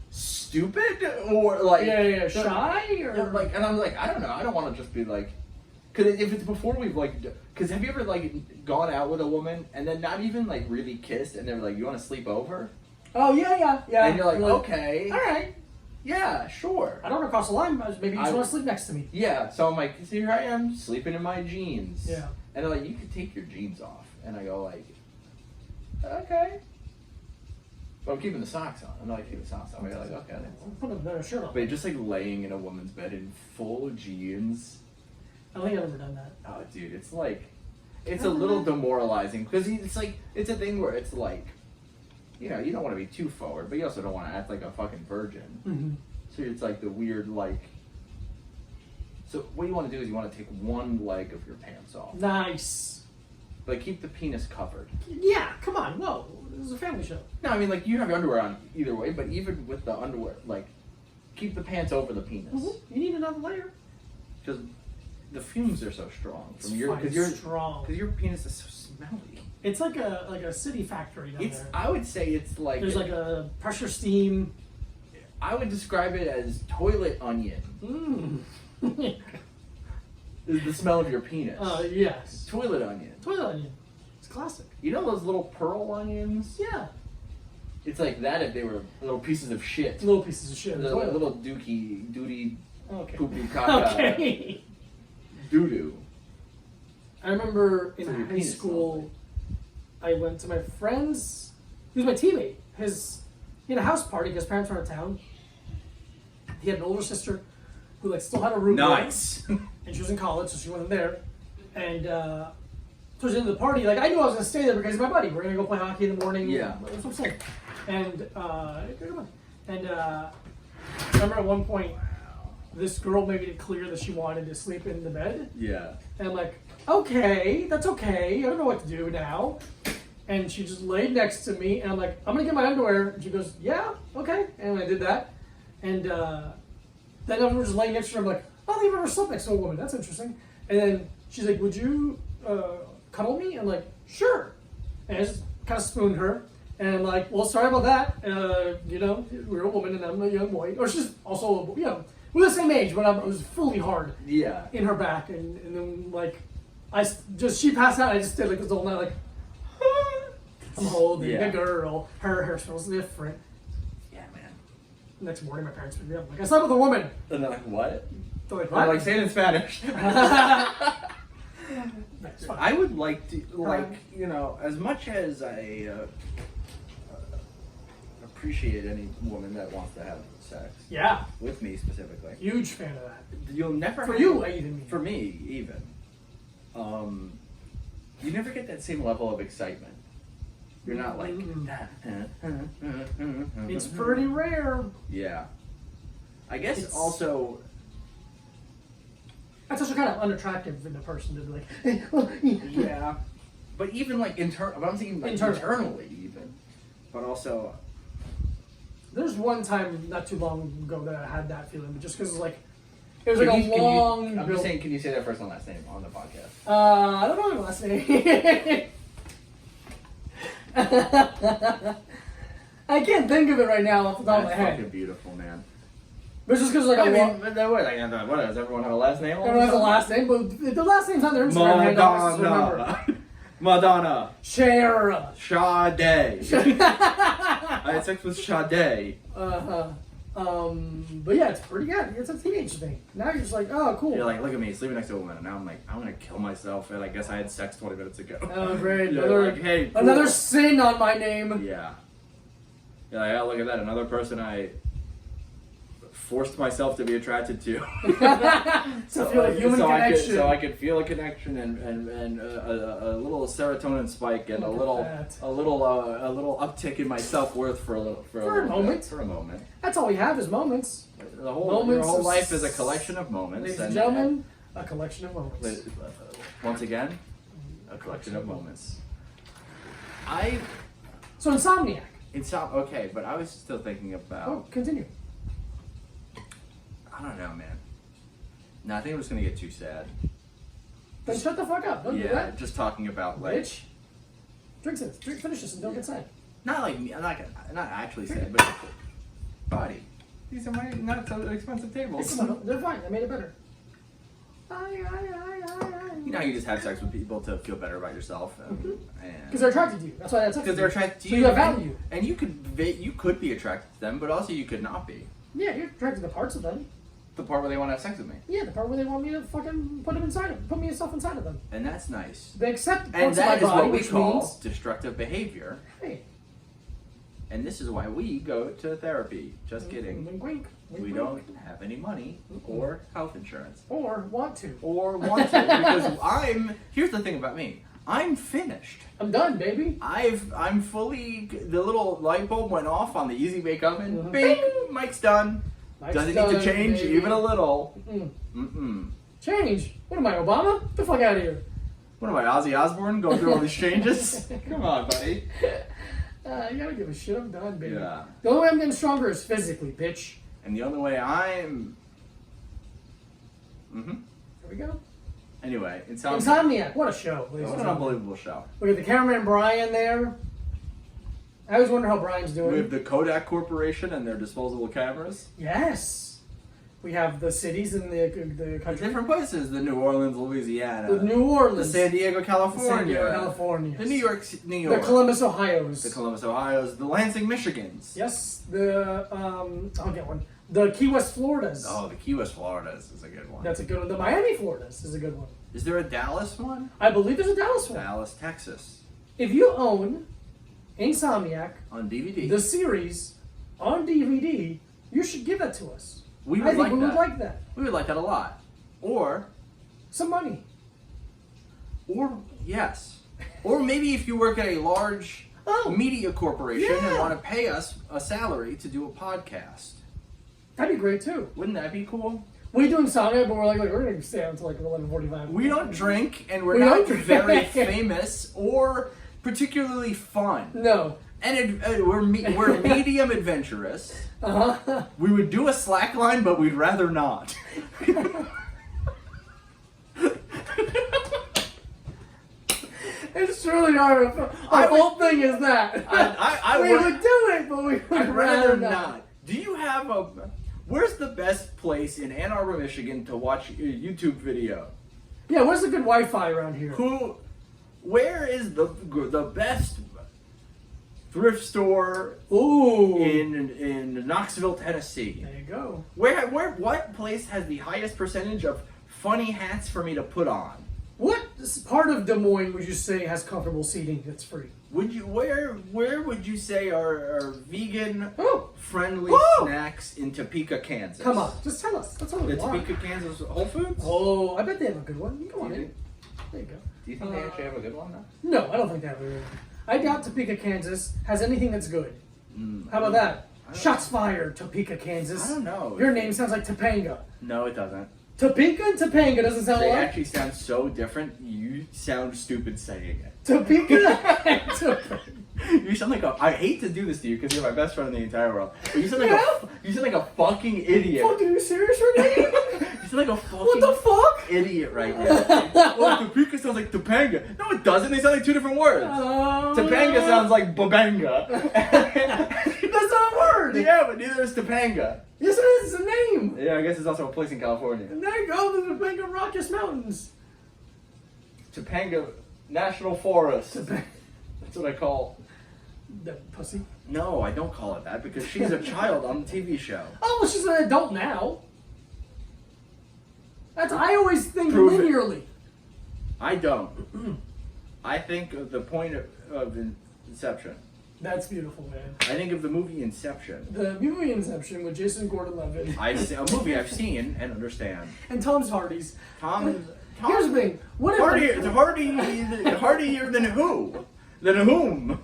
stupid? Or like... Yeah, shy? Or... like, and I'm like, I don't know. I don't want to just be like... Because if it's before we've like... Because have you ever like gone out with a woman and then not even like really kissed and they're like, you want to sleep over? Oh, yeah. And you're like, okay. All right. Yeah, sure. I don't want to cross the line, but maybe you just want to sleep next to me. Yeah, so I'm like, so here I am, sleeping in my jeans. Yeah. And they're like, you can take your jeans off. And I go like, okay. But I'm keeping the socks on. I'm not like keeping the socks on. I go like, okay. Put another shirt on. But just like laying in a woman's bed in full jeans. I don't think I've ever done that. Oh, dude, it's like, it's a little demoralizing. Because it's like, it's a thing where it's like, you know, you don't want to be too forward, but you also don't want to act like a fucking virgin. Mm-hmm. So it's like the weird, like... So what you want to do is you want to take one leg of your pants off. Nice. Like, keep the penis covered. Yeah, come on. Whoa. This is a family show. No, I mean, like, you have your underwear on either way, but even with the underwear, like, keep the pants over the penis. Mm-hmm. You need another layer. Because the fumes are so strong. It's strong. Because your penis is so smelly. It's like a city factory down there. I would say it's like... There's like a pressure steam. I would describe it as toilet onion. Is the smell of your penis. Yes. Toilet onion. Toilet onion. It's classic. You know those little pearl onions? Yeah. It's like that if they were little pieces of shit. Little pieces of shit. The little duty, Okay. poopy caca, Okay. doo-doo. I remember in So your high penis school, I went to my friend's. He was my teammate. He had a house party because his parents were out of town. He had an older sister who like still had a room. Nice. And she was in college, so she wasn't there. And towards the end of the party, like I knew I was gonna stay there because he's my buddy. We're gonna go play hockey in the morning. Yeah. That's what I'm saying. And I remember at one point, this girl made it clear that she wanted to sleep in the bed. Yeah. And I'm like, okay, that's okay. I don't know what to do now. And she just laid next to me, and I'm like, I'm gonna get my underwear. And she goes, yeah, okay. And I did that. And then I was just laying next to her. I'm like, I don't think I've ever slept next to a woman. That's interesting. And then she's like, would you cuddle me? I'm like, sure. And I just kind of spooned her. And I'm like, well, sorry about that. You know, we're a woman and I'm a young boy. Or she's also, you know, we're the same age, but I was fully hard in her back. And then, like, she passed out. And I just did like this whole night, like, I'm holding a girl. Her hair smells different. Yeah, man. Next morning, my parents picked me up. I'm like, I slept with a woman. And they're like, what? They're like, I'm what? like, say it in Spanish. I would like to, like, you know, as much as I appreciate any woman that wants to have sex. Yeah. With me specifically. Huge fan of that. You'll never For have, you, I even mean. For me, even. You never get that same level of excitement. You're not like... It's pretty rare. Yeah. I guess also... That's also kind of unattractive in the person to be like... Yeah. But even like... But I'm thinking like internally even. But also... There's one time not too long ago that I had that feeling, but just because it was like a long. I'm just saying, can you say their first and last name on the podcast? I don't know their last name. I can't think of it right now off the top of my head. That's fucking beautiful, man. But it's just because like what does everyone have a last name? Everyone has a last name, but the last name's on their Instagram handle. Madonna. Madonna. Cher. Sade. I had sex with Sade. But yeah, it's pretty good. It's a teenage thing. Now you're just like, oh, cool. You're like, look at me, sleeping next to a woman, and now I'm like, I'm gonna kill myself, and I guess I had sex 20 minutes ago. Oh, great. You're like, hey, cool. Another sin on my name. Yeah. You're like, oh, look at that, another person I forced myself to be attracted to. So feel a human connection. So I could feel a connection and a little serotonin spike and a little uptick in my self-worth for a moment. For a moment. That's all we have is moments. Your whole life is a collection of moments. Ladies and gentlemen, a collection of moments. Once again, a collection of moments. So Insomniac. Okay, but I was still thinking about. Oh, continue. I don't know, man. No, I think I'm just gonna get too sad. Then shut the fuck up. Don't do that. Just talking about like. Bitch. Finish this and don't get sad. Not like me. I'm not actually sad, but body. These are my not so expensive tables. Hey, come on, they're fine. I made it better. You know, you just have sex with people to feel better about yourself, because they're attracted to you. That's why that's because they're attracted to you. So you have value. And you could be attracted to them, but also you could not be. Yeah, you're attracted to parts of them. The part where they want to have sex with me. Yeah, the part where they want me to fucking put myself inside of them. And that's nice. They accept and parts of my body, that is what we which call means destructive behavior. Hey. And this is why we go to therapy. Just kidding. Wink, wink. We don't have any money or health insurance. Or want to. Because here's the thing about me. I'm finished. I'm done, baby. I'm fully. The little light bulb went off on the Easy Bake Oven. Bing, Mike's done. Doesn't need to change even a little. Change? What am I, Obama? Get the fuck out of here. What am I, Ozzy Osbourne, going through all these changes? Come on, buddy. You gotta give a shit. I'm done, baby. Yeah. The only way I'm getting stronger is physically, bitch. And the only way I'm. There we go. Anyway, Insomniac. What a show. What an unbelievable show. Look at the cameraman Brian there. I always wonder how Brian's doing. We have the Kodak Corporation and their disposable cameras. Yes. We have the cities in the country. Different places. The New Orleans, Louisiana. The New Orleans. The San Diego, California. The New York. The Columbus, Ohio's. The Lansing, Michigans. Yes. I'll get one. The Key West, Floridas. Oh, the Key West, Floridas is a good one. That's a good one. The Miami, Floridas is a good one. Is there a Dallas one? I believe there's a Dallas one. Dallas, Texas. If you own Insomniac on DVD, the series on DVD, you should give that to us. We would like that. We would like that a lot. Or some money. Or yes. Or maybe if you work at a large media corporation and want to pay us a salary to do a podcast. That'd be great too. Wouldn't that be cool? We do Insomnia, but we're going to stay until like 11:45. We don't drink, and we're not very famous or particularly fun. No. And we're medium adventurous. We would do a slackline, but we'd rather not. It's truly our whole thing is that. We would do it, but we would rather not. Do you have where's the best place in Ann Arbor, Michigan to watch a YouTube video? Yeah, where's the good Wi-Fi around here? Where is the best thrift store in Knoxville, Tennessee? There you go. What place has the highest percentage of funny hats for me to put on? What part of Des Moines would you say has comfortable seating that's free? Where would you say are vegan friendly snacks in Topeka, Kansas? Come on, just tell us. That's all we want. Topeka, Kansas Whole Foods? Oh, I bet they have a good one. Come on in. There you go. Do you think they actually have a good one though? No, I don't think they have a good one. I doubt Topeka, Kansas has anything that's good. How about that? Shots fired, Topeka, Kansas. I don't know. Your name sounds like Topanga. No, it doesn't. Topeka and Topanga doesn't sound They alike? actually sound so different, you sound stupid saying it. Topeka and Topanga. You sound like a. I hate to do this to you because you're my best friend in the entire world. But you sound like you sound like a fucking idiot. Fucking, are you serious right now? You sound like a fucking What the fuck? idiot right now. Well, Topeka sounds like Topanga. No, it doesn't. They sound like two different words. Topanga sounds like Babanga. That's not a word. Yeah, but neither is Topanga. Yes, it is. It's a name. Yeah, I guess it's also a place in California. And there you go. The Topanga Rockies Mountains. Topanga National Forest. That's what I call. The pussy. No, I don't call it that because she's a child on the TV show. Oh, well, she's an adult now. That's I always think Prove it. linearly. I don't. I think of the point of Inception. That's beautiful, man. I think of the movie Inception. The movie Inception with Jason Gordon-Levitt. A movie I've seen and understand. And Tom's Hardy's. Tom. Here's the thing. What if Hardier than who? Than whom?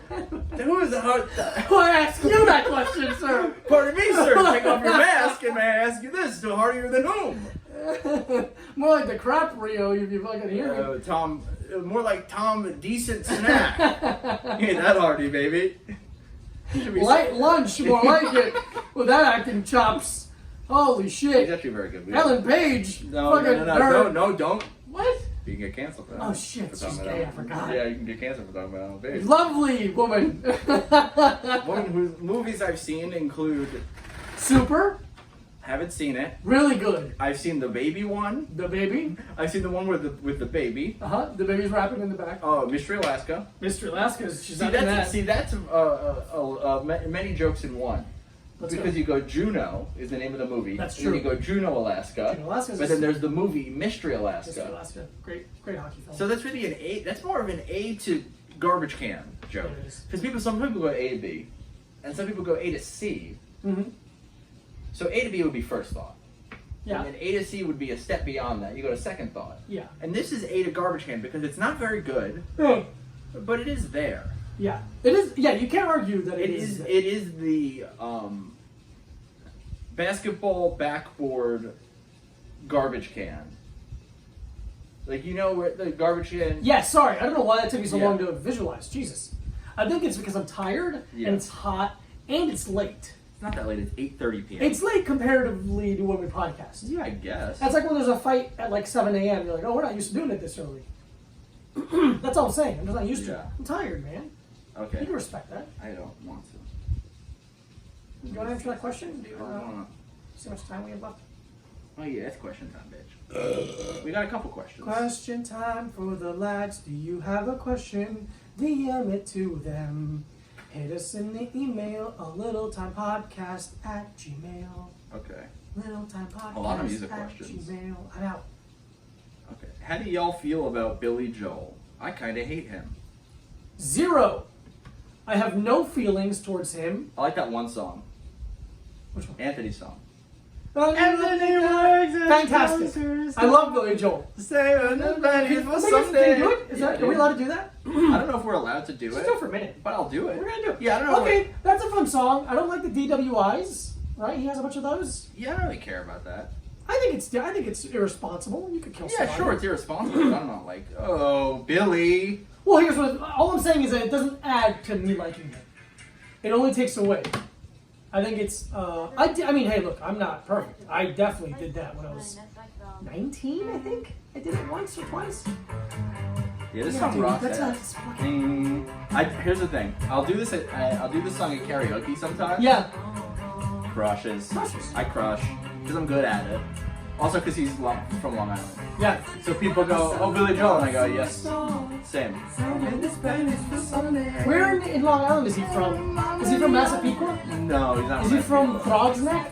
Who is the hard? I asked you that question, sir. Pardon me, sir. Take off your mask, and may I ask you this? To hardier than whom? More like the crap Rio, if you fucking hear me. Tom. More like Tom Decent Snack. He ain't that hardy, baby. Light lunch, more like it. With that acting chops. Holy He's shit. actually very good. Ellen Page. No, don't. What? You can get canceled for that. Oh shit, she's gay, I forgot. Yeah, you can get canceled for talking about Ellen Page. Lovely woman. One whose movies I've seen include. Super. Haven't seen it. Really good. I've seen the baby one. The baby. I've seen the one with the baby. The baby's rapping in the back. Oh, Mystery Alaska. Mystery Alaska's. She's See, not in that. that's many jokes in one. Because you go Juno is the name of the movie. That's and then true. you go Juno, Alaska. Juno, Alaska's but then there's the movie Mystery Alaska. Mystery Alaska. Great hockey film. So that's really an A. That's more of an A to garbage can joke. It is. Because some people go A to B, and some people go A to C. Mm-hmm. So A to B would be first thought. Yeah. And then A to C would be a step beyond that. You go to second thought. Yeah. And this is A to garbage can because it's not very good, but it is there. Yeah. It is. Yeah. You can't argue that It is. It is the basketball backboard garbage can. Like, you know where the garbage can. Yeah. Sorry, I don't know why that took me so Yeah. long to visualize. Jesus. I think it's because I'm tired Yeah. and it's hot and it's late. It's not that late. It's 8:30 p.m. It's late comparatively to when we podcast. Yeah, I guess. That's like when there's a fight at like 7 a.m. You're like, oh, we're not used to doing it this early. That's all I'm saying. I'm just not used to it. Yeah. I'm tired, man. Okay. You can respect that. I don't want to. You want to answer that question? Do you I don't want want to see how much time we have left? Oh yeah, it's question time, bitch. We got a couple questions. Question time for the lads. Do you have a question? DM it to them. Hit us in the email, alittletimepodcast@gmail. Okay. Littletimepodcast A lot of music at questions. Gmail. I'm out. Okay. How do y'all feel about Billy Joel? I kind of hate him. 0. I have no feelings towards him. I like that one song. Which one? Anthony's song. Fantastic. I love Billy Joel. Say anybody for Can we someday. do it? Are we allowed to do that? I don't know if we're allowed to do Let's it, do it for a minute. but I'll do it. We're gonna do it. Yeah, I don't know. Okay, that's a fun song. I don't like the DWIs. Right? He has a bunch of those. Yeah, I don't really care about that. I think it's irresponsible. You could kill Yeah, somebody. sure, it's irresponsible, but I'm not like, oh, Billy. Well, here's what. All I'm saying is that it doesn't add to me liking it. It only takes away. I think it's. I mean, hey, look, I'm not perfect. I definitely did that when I was 19. I think I did it once or twice. Yeah, this Yeah, song dude, rocks. that's ass. fucking. Here's the thing. I'll do this. I'll do this song at karaoke sometimes. Yeah. Crushes. Crushes. I crush because I'm good at it. Also because he's from Long Island. Yeah. So people go, oh, Billy Joel, and I go, yes, same. Where in Long Island is he from? Is he from Massapequa? No, he's not. Is he from Frog's Neck?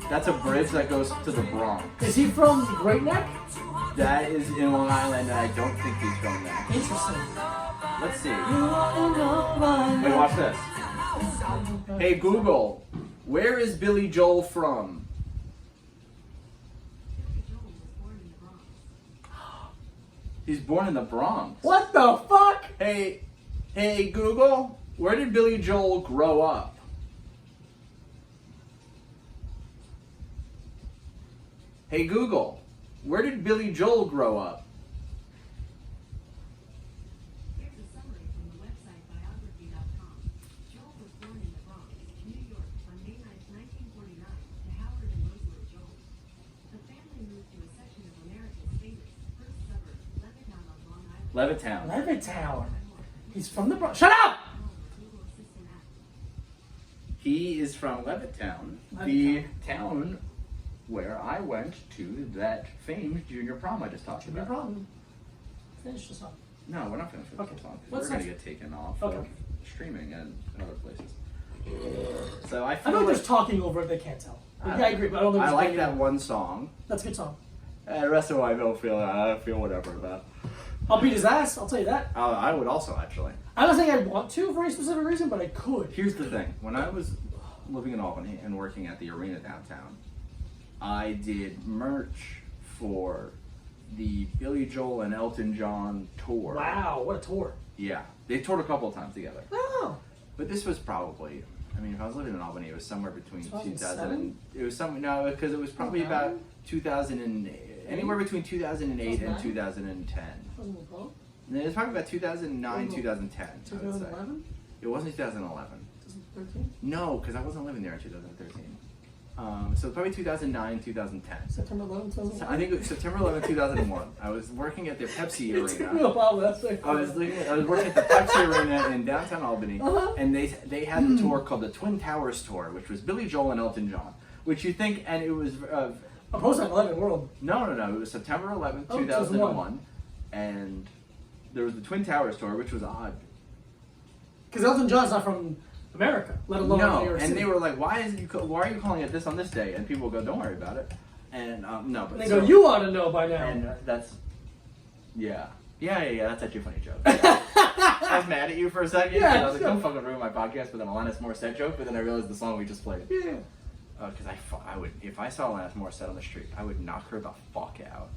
That's a bridge that goes to the Bronx. Is he from Great Neck? That is in Long Island, and I don't think he's from there. Interesting. Let's see. Wait, watch this. Hey Google, where is Billy Joel from? He's born in the Bronx. What the fuck? Hey Google, where did Billy Joel grow up? Hey Google, where did Billy Joel grow up? Levittown. Levittown. He's from the Bronx. Shut up! He is from Levittown, the town where I went to that famed junior prom I just talked No about. problem. Finish the song. No, we're not finished with Okay. the song. 'Cause What's we're going to next? get taken off Okay. of streaming and other places. So I I feel know like there's talking over it, they can't tell. Yeah, I agree, but I don't think I there's like playing that it. one song. That's a good song. The rest of it I don't feel. I feel whatever about. I'll beat his ass, I'll tell you that. I would also actually. I'm not saying I want to for any specific reason, but I could. Here's the thing: when I was living in Albany and working at the arena downtown, I did merch for the Billy Joel and Elton John tour. Wow, what a tour. Yeah, they toured a couple of times together. Oh. But this was probably, I mean, if I was living in Albany, it was somewhere between 2000 2007? and, it was some, no, because it was probably about 2000 and, anywhere between 2008 and 2010. And it was probably about 2009, 2010. I would say. 2011? It wasn't 2011. 2013? No, because I wasn't living there in 2013. So probably 2009, 2010. September 11, So 2001? I think it was September 11, 2001. I was working at the Pepsi It took me Arena. a while, that's like, I was working at the Pepsi Arena in downtown Albany, Uh-huh. and they had the tour called the Twin Towers Tour, which was Billy Joel and Elton John. Which you think, and it was a post 9/11 world. no, it was September 11th, Oh, 2001, and there was the Twin Towers Tour, which was odd. Because Elton John's not from America, let alone New No, York and City. they were like, why are you calling it this on this day? And people go, don't worry about it. And no, but And they so- go, you ought to know by now. And that's, yeah, that's actually a funny joke. I was mad at you for a second. Yeah, and I was like, sure. don't fucking ruin my podcast with an Alanis Morissette joke. But then I realized the song we just played. Yeah. Because I would, if I saw Alanis Morissette on the street, I would knock her the fuck out.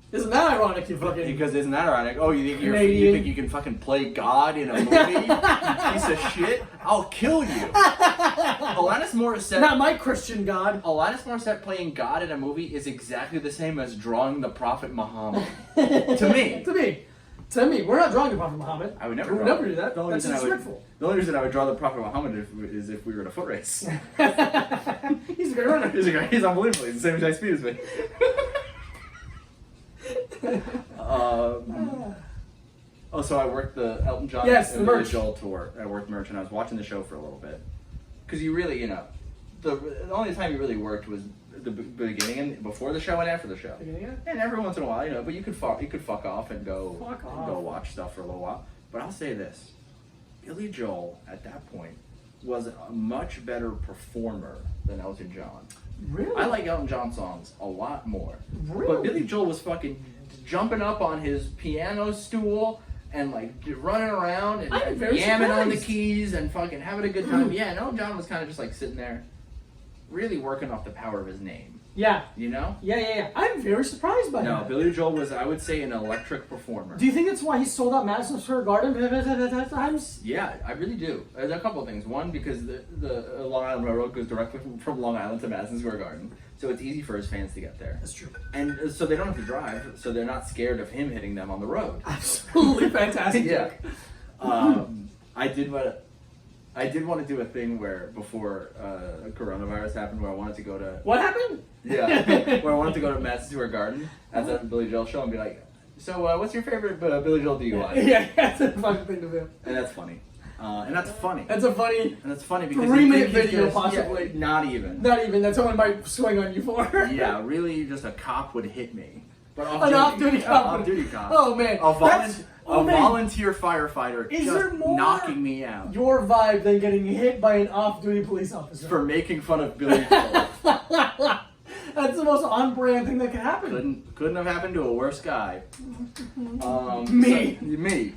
Isn't that ironic, you fucking... Because isn't that ironic? Oh, you think you Canadian. think you can fucking play God in a movie? You piece of shit! I'll kill you. Alanis Morissette. Not my Christian God. Alanis Morissette playing God in a movie is exactly the same as drawing the Prophet Muhammad. To me. To me. We're not drawing the Prophet Muhammad. I would never. We would draw- never do that. The only That's reason I would- disrespectful. The only reason I would draw the Prophet Muhammad is if we were in a foot race. He's a great runner. He's unbelievable. He's the same exact speed as me. So I worked the Elton John Yes, and the Billy merch. Joel tour. I worked merch, and I was watching the show for a little bit. Because you really, the only time you really worked was the beginning and before the show and after the show. Yeah. And every once in a while, but you could fuck off and go Fuck and off. go watch stuff for a little while. But I'll say this: Billy Joel at that point was a much better performer than Elton John. Really? I like Elton John songs a lot more. Really? But Billy Joel was fucking jumping up on his piano stool and like running around and I'm very yamming on the surprised. keys and fucking having a good time. Yeah, and Elton John was kind of just like sitting there, really working off the power of his name. Yeah. You know? Yeah. I'm very surprised by No, that. Billy Joel was, I would say, an electric performer. Do you think that's why he sold out Madison Square Garden times? Yeah, I really do. There's a couple of things. One, because the Long Island Railroad goes directly from Long Island to Madison Square Garden, so it's easy for his fans to get there. That's true. And so they don't have to drive, so they're not scared of him hitting them on the road. Absolutely fantastic Yeah. joke. I did want to do a thing where before coronavirus happened, where I wanted to go to What happened? where I wanted to go to Madison Square Garden at the Billy Joel show and be like, so what's your favorite Billy Joel DUI? Yeah, that's a fun thing to do. And that's funny. And that's funny. That's a funny, And that's funny because 3-minute you think he's video, just- possibly. yeah, not even. not even, that someone might swing on you for. Yeah, really, just a cop would hit me. But An off-duty cop. Off-duty cop. Oh, man. A man. volunteer firefighter Is just there more knocking me out your vibe than getting hit by an off-duty police officer. for making fun of Billy Joel. That's the most on-brand thing that could happen. Couldn't have happened to a worse guy. Me. Me.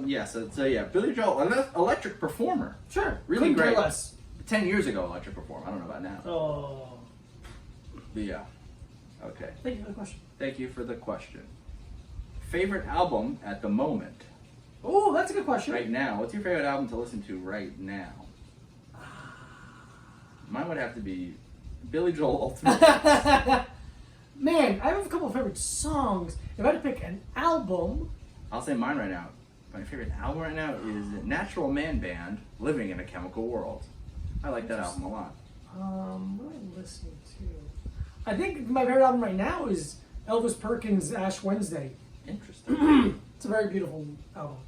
Yeah. So yeah, Billy Joel, an electric performer. Sure. Really Couldn't care great. less. 10 years ago, electric performer. I don't know about now. Oh. But yeah. Okay. Thank you for the question. Thank you for the question. Favorite album at the moment? Oh, that's a good question. Right now. What's your favorite album to listen to right now? Mine would have to be Billy Joel Ultimate. Man, I have a couple of favorite songs. If I had to pick an album, I'll say mine right now. My favorite album right now is Natural Man Band, Living in a Chemical World. I like that album a lot. what am I listening to? I think my favorite album right now is Elvis Perkins' Ash Wednesday. Interesting. It's a very beautiful album.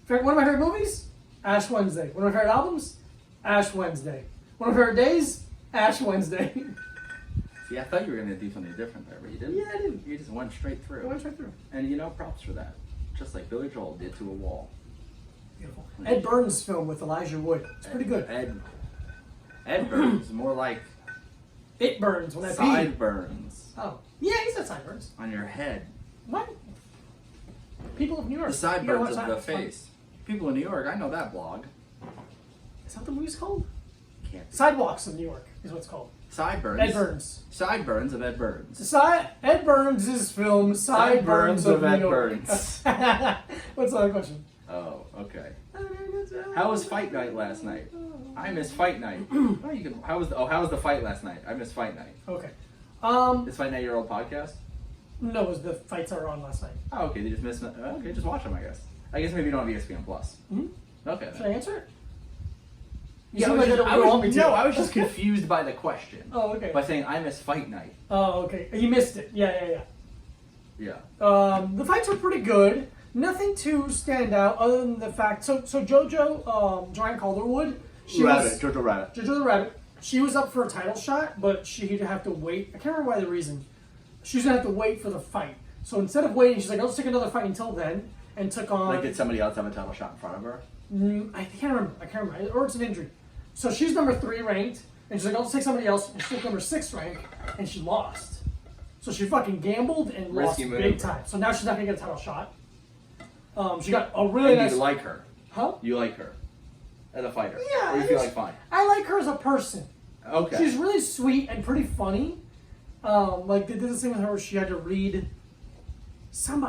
One of my favorite movies? Ash Wednesday. One of my favorite albums? Ash Wednesday. One of my favorite days? Ash Wednesday. See, I thought you were going to do something different there, but you didn't. Yeah, I didn't. You just went straight through. I went straight through. And props for that. Just like Billy Joel did to a wall. Beautiful. Ed Burns' film with Elijah Wood. It's pretty good. Ed Burns, more like It burns when I pee. sideburns Oh. Yeah, he said sideburns. on your head. What? People of New York. The You sideburns gotta of the watch that. face. People in New York, I know that blog. Is that what the movie's called? Can't. Sidewalks of New York is what it's called. Sideburns. Ed Burns. Sideburns of Ed Burns. Ed Burns' film Sideburns of New Ed York. Burns. What's the other question? Oh, okay. How was fight night last night? I miss fight night. How was the fight last night? I miss fight night. Okay. Is fight night your old podcast? No, it was the fights that were on last night. Oh, okay. They just missed. Okay, just watch them. I guess. Maybe you don't have ESPN Plus. Hmm? Okay. Should I answer it? You Yeah, seem like you don't want me to. no, I was just confused by the question. Oh, okay. By saying I miss fight night. Oh, okay. You missed it. Yeah. Yeah. The fights were pretty good. Nothing to stand out other than the fact. So JoJo, Joanne Calderwood, Jojo Rabbit. JoJo the Rabbit. She was up for a title shot, but she'd have to wait. I can't remember why the reason. She was gonna have to wait for the fight. So instead of waiting, she's like, "I'll just take another fight until then," and took on. Like, did somebody else have a title shot in front of her? I can't remember. Or it's an injury. So she's number 3 ranked, and she's like, "I'll just take somebody else." And she took number 6 ranked, and she lost. So she fucking gambled and Risky lost move. big time. So now she's not gonna get a title shot. She got a really And nice. you like her. Huh? You like her as a fighter. Yeah. Or you feel like fine. I like her as a person. Okay. She's really sweet and pretty funny. Like they did this thing with her where she had to read some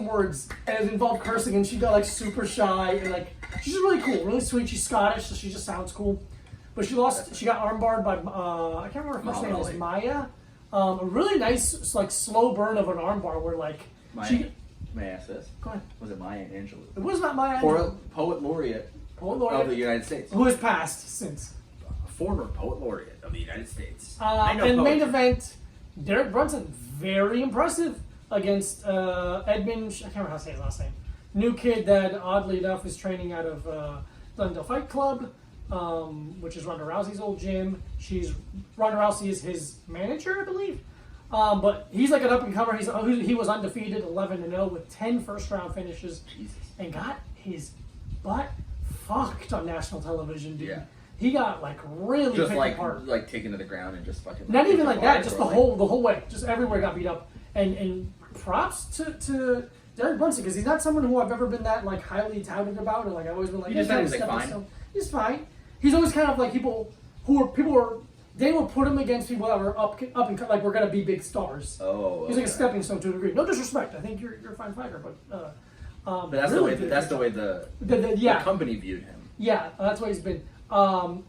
words and it involved cursing, and she got like super shy and like she's just really cool, really sweet. She's Scottish, so she just sounds cool. But she lost. She got armbarred by I can't remember her first name was Maya. A really nice like slow burn of an armbar where like Maya. May I ask this? Go ahead. Was it Maya Angelou? It was not Maya. Poet laureate of the United States. Who has passed since. Former poet laureate of the United States. And main event, Derek Brunson, very impressive against Edmund. I can't remember how to say his last name. New kid that oddly enough is training out of Glendale Fight Club, which is Ronda Rousey's old gym. Ronda Rousey is his manager, I believe. But he's like an up and comer. He was undefeated, 11-0 with 10 first-round finishes, Jesus. and got his butt fucked on national television, dude. Yeah. He got like really Just picked like apart. like taken to the ground and just fucking. Not even like that, apart, just or the whole way, just everywhere got beat up. And props to Derek Brunson, because he's not someone who I've ever been that like highly touted about, or like I've always been like, You just said he was, he's like, stepping fine? stone. He's fine. He's always kind of like people they will put him against people that were up and like we're gonna be big stars. Oh. He's like a stepping stone to a degree. No disrespect, I think you're a fine fighter, but But really that's the way the company viewed him. Yeah, that's what he's been. And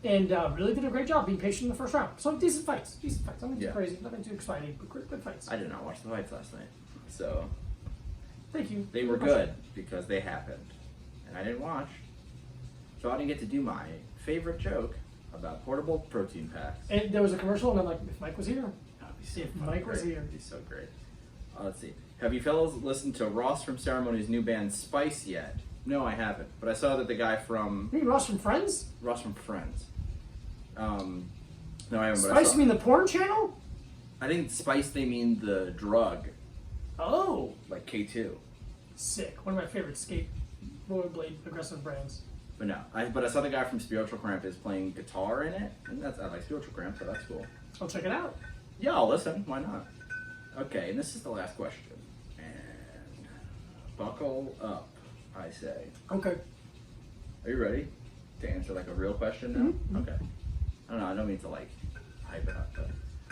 really did a great job being patient in the first round. So decent fights. Nothing too crazy, nothing too exciting, but good fights. I did not watch the fights last night, so Thank you. they were good because they happened, and I didn't watch, so I didn't get to do my favorite joke about portable protein packs. And there was a commercial, and I'm like, if Mike was here. That'd be so If fucking Mike was great. here. It'd be so great. Let's see. Have you fellows listened to Ross from Ceremony's new band Spice yet? No, I haven't. But I saw that the guy from You mean Ross from Friends? Friends. No, I haven't. But Spice, you mean the porn channel? I think Spice they mean the drug, Oh, like K2. sick. One of my favorite rollerblade aggressive brands. But no, but I saw the guy from Spiritual Cramp is playing guitar in it, and I like Spiritual Cramp, so that's cool. I'll check it out. Yeah, I'll listen. Why not? Okay, and this is the last question. And buckle up, I say. Okay. Are you ready to answer like a real question now? Mm-hmm. Okay. I don't know. I don't mean to like hype it up, but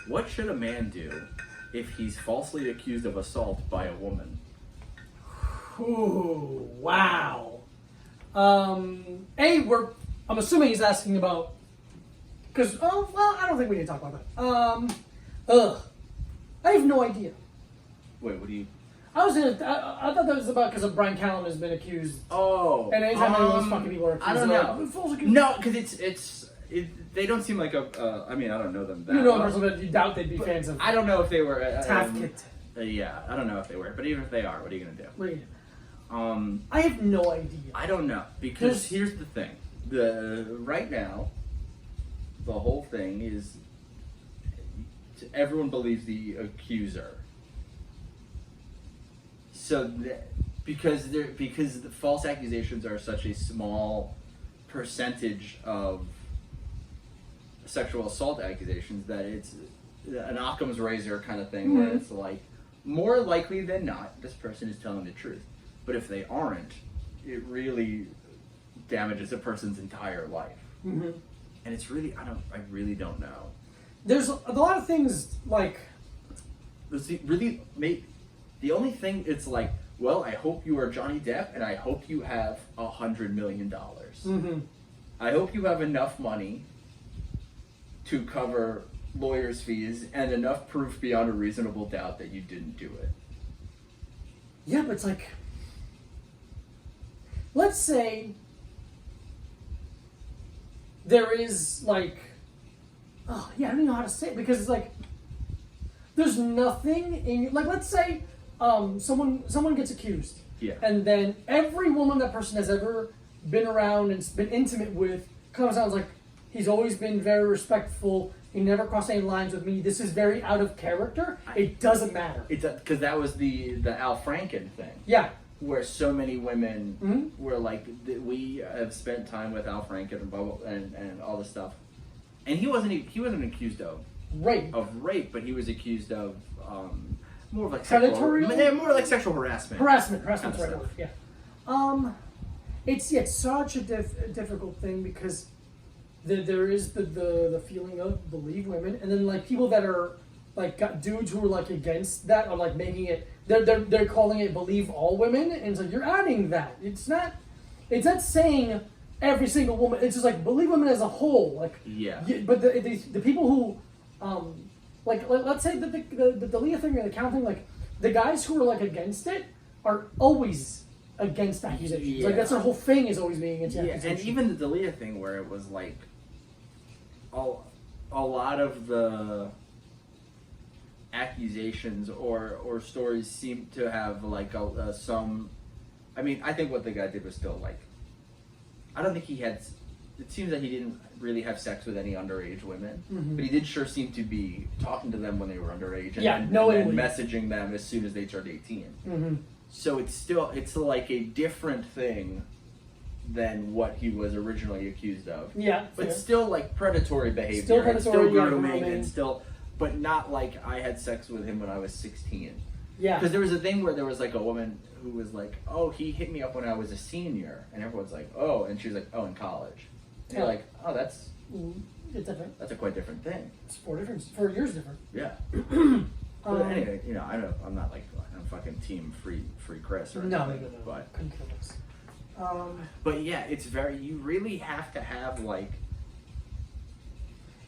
what should a man do if he's falsely accused of assault by a woman? Ooh, wow. I'm assuming he's asking about, because, I don't think we need to talk about that. I have no idea. Wait, what do you? I thought that was about because of Brian Callen has been accused. Oh. And anytime anyone's fucking people are accused, I don't they're know. like, false accused. No, because they don't seem like a. I mean, I don't know them that You know, well. person, but you doubt they'd be But fans of I don't know if they were. Taft Kit. Yeah, I don't know if they were, but even if they are, what are you gonna do? What do you do? I have no idea. I don't know, because here's the thing: right now, the whole thing is everyone believes the accuser. So because the false accusations are such a small percentage of sexual assault accusations that it's an Occam's razor kind of thing, where it's like, more likely than not, this person is telling the truth. But if they aren't, it really damages a person's entire life. And it's really, I really don't know. There's a lot of things like, the only thing, it's like, well, I hope you are Johnny Depp, and I hope you have $100 million. I hope you have enough money to cover lawyers' fees and enough proof beyond a reasonable doubt that you didn't do it. yeah, but it's like, let's say there is like, oh yeah, I don't even know how to say it, because it's like, there's nothing in, like, let's say someone gets accused, and then every woman that person has ever been around and been intimate with comes out like, he's always been very respectful, he never crossed any lines with me, this is very out of character. It doesn't matter. Because that was the Al Franken thing. Yeah. Where so many women were like, we have spent time with Al Franken and blah, blah, and all this stuff, and he wasn't accused of rape, but he was accused of more of like more like sexual harassment. Harassment's the right word. Yeah. It's such a difficult thing, because there is the feeling of believe women, and then like people that are like got dudes who are like against that are like making it, they're calling it believe all women, and it's like, you're adding that. It's not saying every single woman. It's just like believe women as a whole. Like but the people who like let's say the Leah thing or the count thing, like the guys who are like against it are always against accusations. Like that's their whole thing, is always being against accusations. And even the Dalia thing, where it was like a lot of the accusations or stories seem to have like some. I mean, I think what the guy did was still like, I don't think he had. It seems that he didn't really have sex with any underage women, but he did sure seem to be talking to them when they were underage, and messaging them as soon as they turned 18. So it's like a different thing than what he was originally accused of. Yeah, but still like predatory behavior, still grooming, and still, but not like I had sex with him when I was 16. Yeah, because there was a thing where there was like a woman who was like, "Oh, he hit me up when I was a senior," and everyone's like, "Oh," and she was like, "Oh, in college." And you're like, "Oh, that's it's different. That's a quite different thing. It's 4 years different." Yeah. But anyway, you know, I'm not like I'm fucking team free Chris or anything. No. But couldn't kill us. But yeah, it's you really have to have like.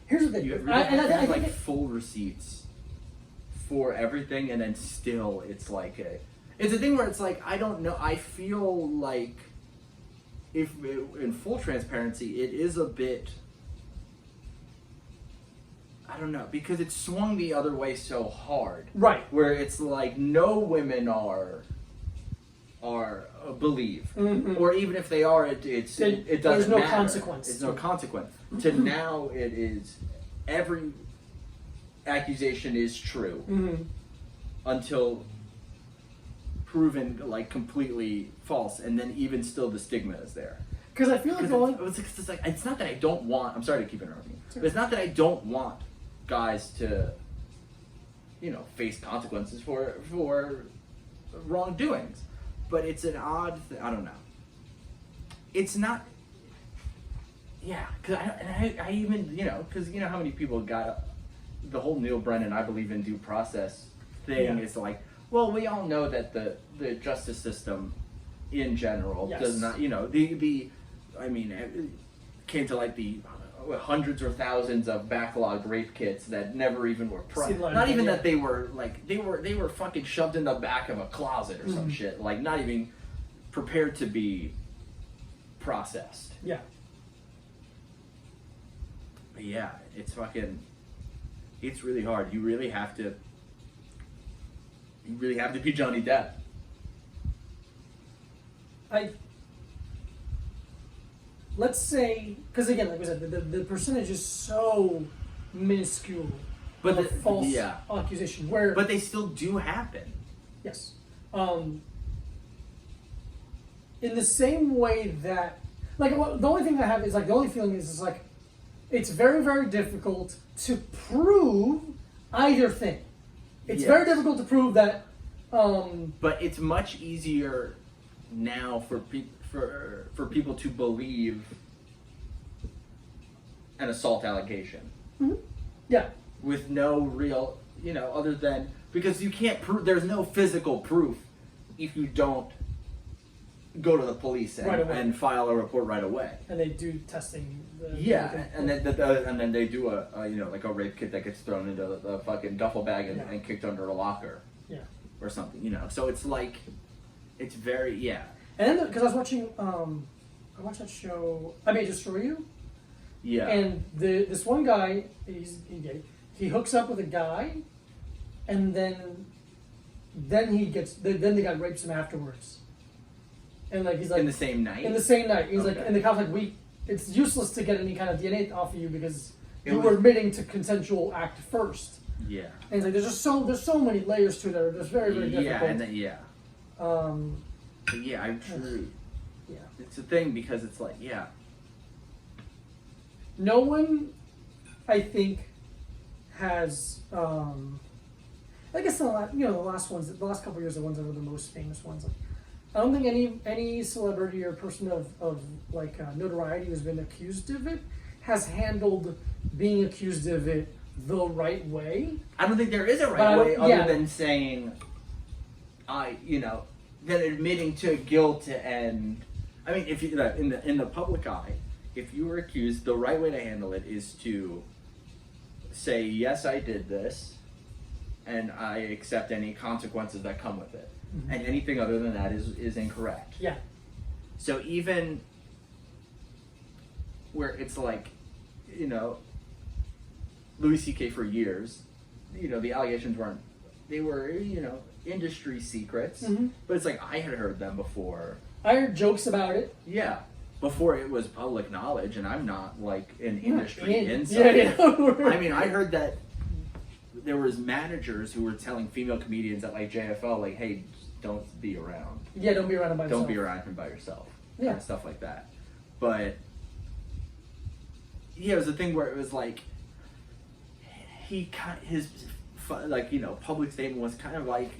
Here's the thing. You really have to have like full receipts for everything, and then still it's like it's a thing where it's like, I don't know. I feel like if in full transparency, it is a bit. I don't know, because it's swung the other way so hard. Right. Where it's like no women are believe, or even if they are, it doesn't matter. There's no consequence. There's no consequence. To now, it is every accusation is true until proven like completely false, and then even still the stigma is there. Because I feel like it's not that I don't want. I'm sorry to keep interrupting you, but it's not that I don't want guys to, you know, face consequences for wrongdoings, but it's an odd thing. I don't know. It's not. Yeah, because I even, you know, because you know how many people got the whole Neil Brennan "I believe in due process" thing is like, well, we all know that the justice system in general does not, you know, I mean, it came to like the hundreds or thousands of backlogged rape kits that never even were not even that they were like they were fucking shoved in the back of a closet or some shit, like not even prepared to be processed. Yeah. But yeah, it's really hard. You really have to You really have to be Johnny Depp. Let's say, because again, like I said, the percentage is so minuscule. But of false accusation, where but they still do happen. yes, in the same way that like the only thing I have is like the only feeling is like it's very very difficult to prove either thing. It's very difficult to prove that. But it's much easier now for people to believe an assault allegation. Mm-hmm. Yeah. With no real, other than because you can't prove. There's no physical proof if you don't go to the police and file a report right away. And they do testing. And then they do a like a rape kit that gets thrown into the fucking duffel bag and kicked under a locker. Yeah. Or something, So it's like, it's very And then because I was watching, I watched that show. I May Destroy You. Yeah. And this one guy, he's gay. He hooks up with a guy, and then the guy rapes him afterwards. And like he's like in the same night. In the same night, he's like, and the cop's like, it's useless to get any kind of DNA off of you because you were admitting to consensual act first. Yeah. And it's like there's so many layers to it. It's very very difficult. But I truly. Yeah. It's a thing because it's like No one, I think, has. I guess the last ones, the last couple of years, the ones that were the most famous ones. Like, I don't think any celebrity or person of notoriety who's been accused of it has handled being accused of it the right way. I don't think there is a right way other than saying, than admitting to guilt and. I mean, if you in the public eye. If you were accused, the right way to handle it is to say, yes, I did this, and I accept any consequences that come with it. Mm-hmm. And anything other than that is incorrect. Yeah. So even where it's like, Louis C.K. for years, the allegations weren't, they were, industry secrets, but it's like I had heard them before. I heard jokes about it. Yeah. Before it was public knowledge, and I'm not like an industry insider. I mean, I heard that there was managers who were telling female comedians at like JFL, like, "Hey, don't be around. Yeah, don't be around him by yourself. Don't be around him by yourself." Yeah, and stuff like that. But it was a thing where it was like he cut his public statement was kind of like.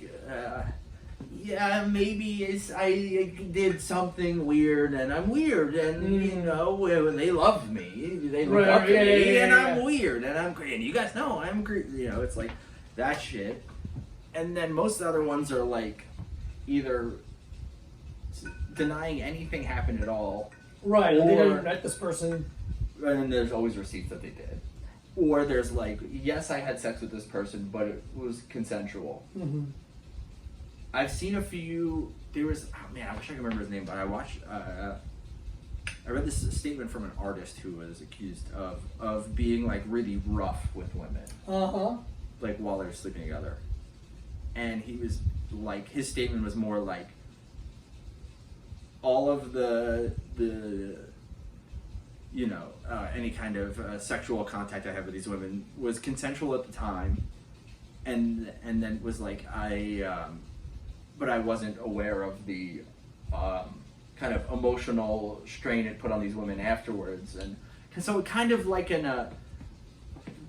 Yeah, maybe I did something weird, and I'm weird, and they love me, they look up to me, and I'm weird, and I'm great, and you guys know I'm great. It's like that shit. And then most of the other ones are like either denying anything happened at all, right? Or they didn't met this person, and then there's always receipts that they did, or there's like, yes, I had sex with this person, but it was consensual. Mm-hmm. I've seen a few. There was I wish I could remember his name, but I watched. I read this statement from an artist who was accused of being like really rough with women. Like while they're sleeping together, and he was like, his statement was more like, all of the any kind of sexual contact I have with these women was consensual at the time, and then was like but I wasn't aware of the kind of emotional strain it put on these women afterwards, and so kind of like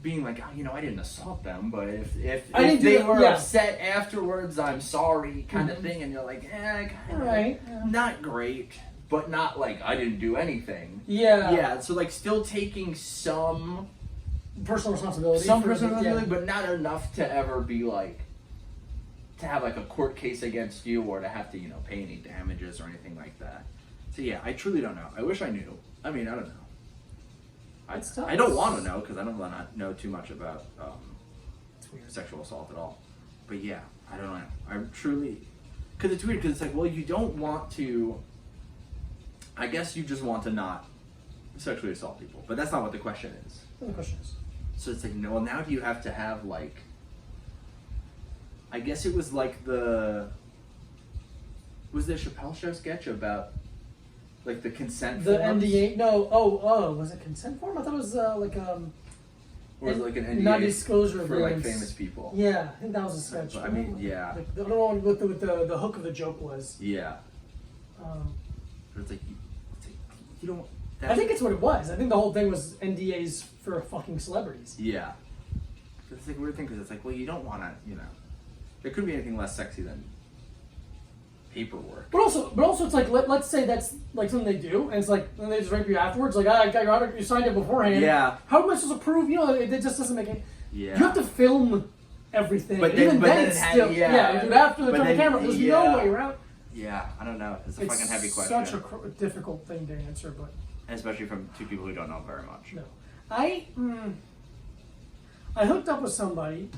being like, I didn't assault them, but if they were upset afterwards, I'm sorry, kind of thing, and you're like, kind of not great, but not like I didn't do anything. Yeah. So like still taking some personal responsibility, but not enough to ever be like. To have like a court case against you, or to have to pay any damages or anything like that. So I truly don't know. I wish I knew. I mean, I don't know. I don't want to know because I don't want to know too much about sexual assault at all. But I don't know. I truly, because it's weird. Because it's like, well, you don't want to. I guess you just want to not sexually assault people, but that's not what the question is. What the question is? So it's like, no. Well, now do you have to have like I guess it was like was the Chappelle Show sketch about like the consent The forms? NDA? No. Was it consent form? I thought it was Or was it like an NDA non-disclosure for like agreements. famous people? Yeah, I think that was a sketch. I mean, yeah. Like, I don't know what the hook of the joke was. Yeah. But it's like you don't. I think it's what it was. I think the whole thing was NDAs for fucking celebrities. Yeah. It's like a weird thing because it's like, well, you don't want to, there couldn't be anything less sexy than paperwork. But also, it's like let's say that's like something they do, and it's like then they just rape you afterwards. Like I got your you signed it beforehand. Yeah. How am I supposed to prove? It just doesn't make any. Yeah. You have to film everything. But even then, it it's had- still yeah. dude. After the But turn the then- camera, there's yeah. no way around. Yeah, I don't know. It's a fucking heavy question. Such a difficult thing to answer, but And especially from two people who don't know very much. no. I hooked up with somebody,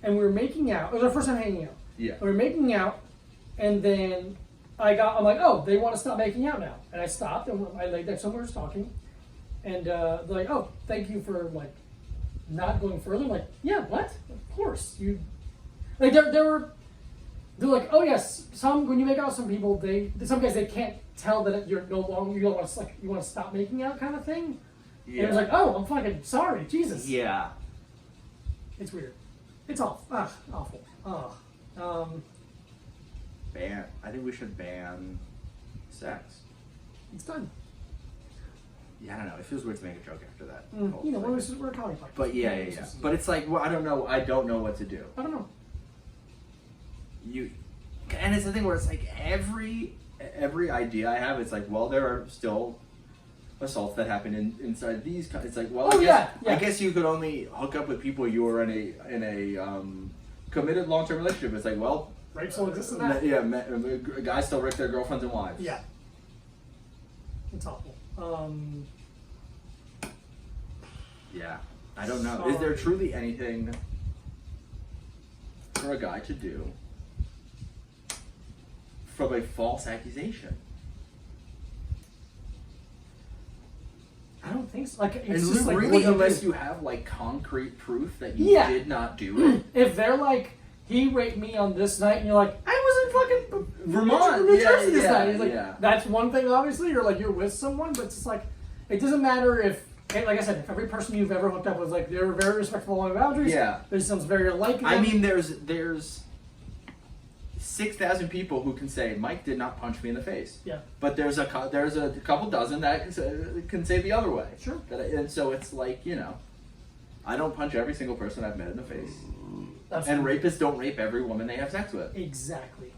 and we were making out. It was our first time hanging out. Yeah. We were making out, and then I'm like, oh, they want to stop making out now, and I stopped, and I laid there somewhere, was talking, and they're like, oh, thank you for like not going further. I'm like, yeah, what? Of course you. Like they're like, oh yes, when you make out with some people, some guys they can't tell that you're no longer you want to stop making out kind of thing. Yeah. And it was like, oh, I'm fucking sorry, Jesus. Yeah. It's weird. It's awful. Awful. I think we should ban sex. It's done. Yeah, I don't know. It feels weird to make a joke after that. We're a comedy podcast. But yeah. But it's like, well, I don't know. I don't know what to do. I don't know. And it's the thing where it's like every idea I have, it's like, well, there are still assaults that happen inside these. It's like, well, I guess you could only hook up with people you were in a committed long-term relationship. It's like, well, Rape still exists in that. Guys still rape their girlfriends and wives. Yeah. It's awful. Yeah, I don't know. Is there truly anything for a guy to do from a false accusation? I don't think so. Like, it's And just like, really, what unless do? you have like concrete proof that you did not do it. If they're like, he raped me on this night, and you're like, I was in fucking Vermont, New Jersey this yeah, night. It's like, yeah. that's one thing, obviously, or like you're with someone, but it's just like, it doesn't matter if, like I said, if every person you've ever hooked up with, like, they were very respectful of my boundaries. Yeah. There's some very alike. I mean, there's 6,000 people who can say Mike did not punch me in the face. Yeah. But there's a couple dozen that can say the other way. Sure. And so it's like, I don't punch every single person I've met in the face. Absolutely. And rapists don't rape every woman they have sex with. Exactly.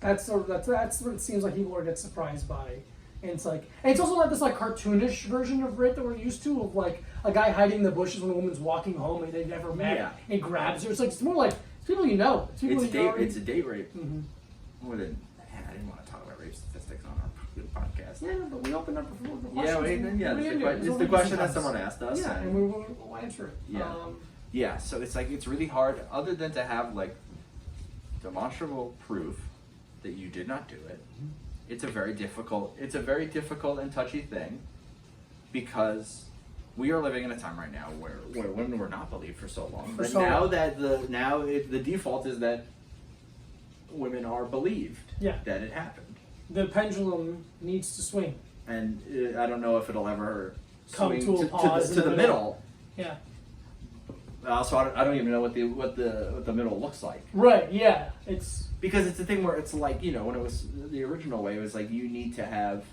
That's what it seems like people get surprised by. And it's like, and it's also not this like cartoonish version of rape that we're used to, of like a guy hiding in the bushes when a woman's walking home and they've never met and grabs her. It's like, it's more like, it's people you know. It's people It's a date rape. Mm-hmm. More than, man, I didn't want to talk about rape statistics on our podcast. Yeah, but we opened up for questions. It's the question that someone asked us. Yeah, and we'll answer it. Yeah. So it's like, it's really hard, other than to have like demonstrable proof that you did not do it. Mm-hmm. It's a very difficult and touchy thing, because we are living in a time right now where women were not believed for so long. But now that the default is that women are believed that it happened. The pendulum needs to swing. And I don't know if it'll ever Come swing to a pause to the middle. Yeah. So I don't even know what the middle looks like. Right. Yeah. It's because it's a thing where it's like, when it was the original way, it was like you need to have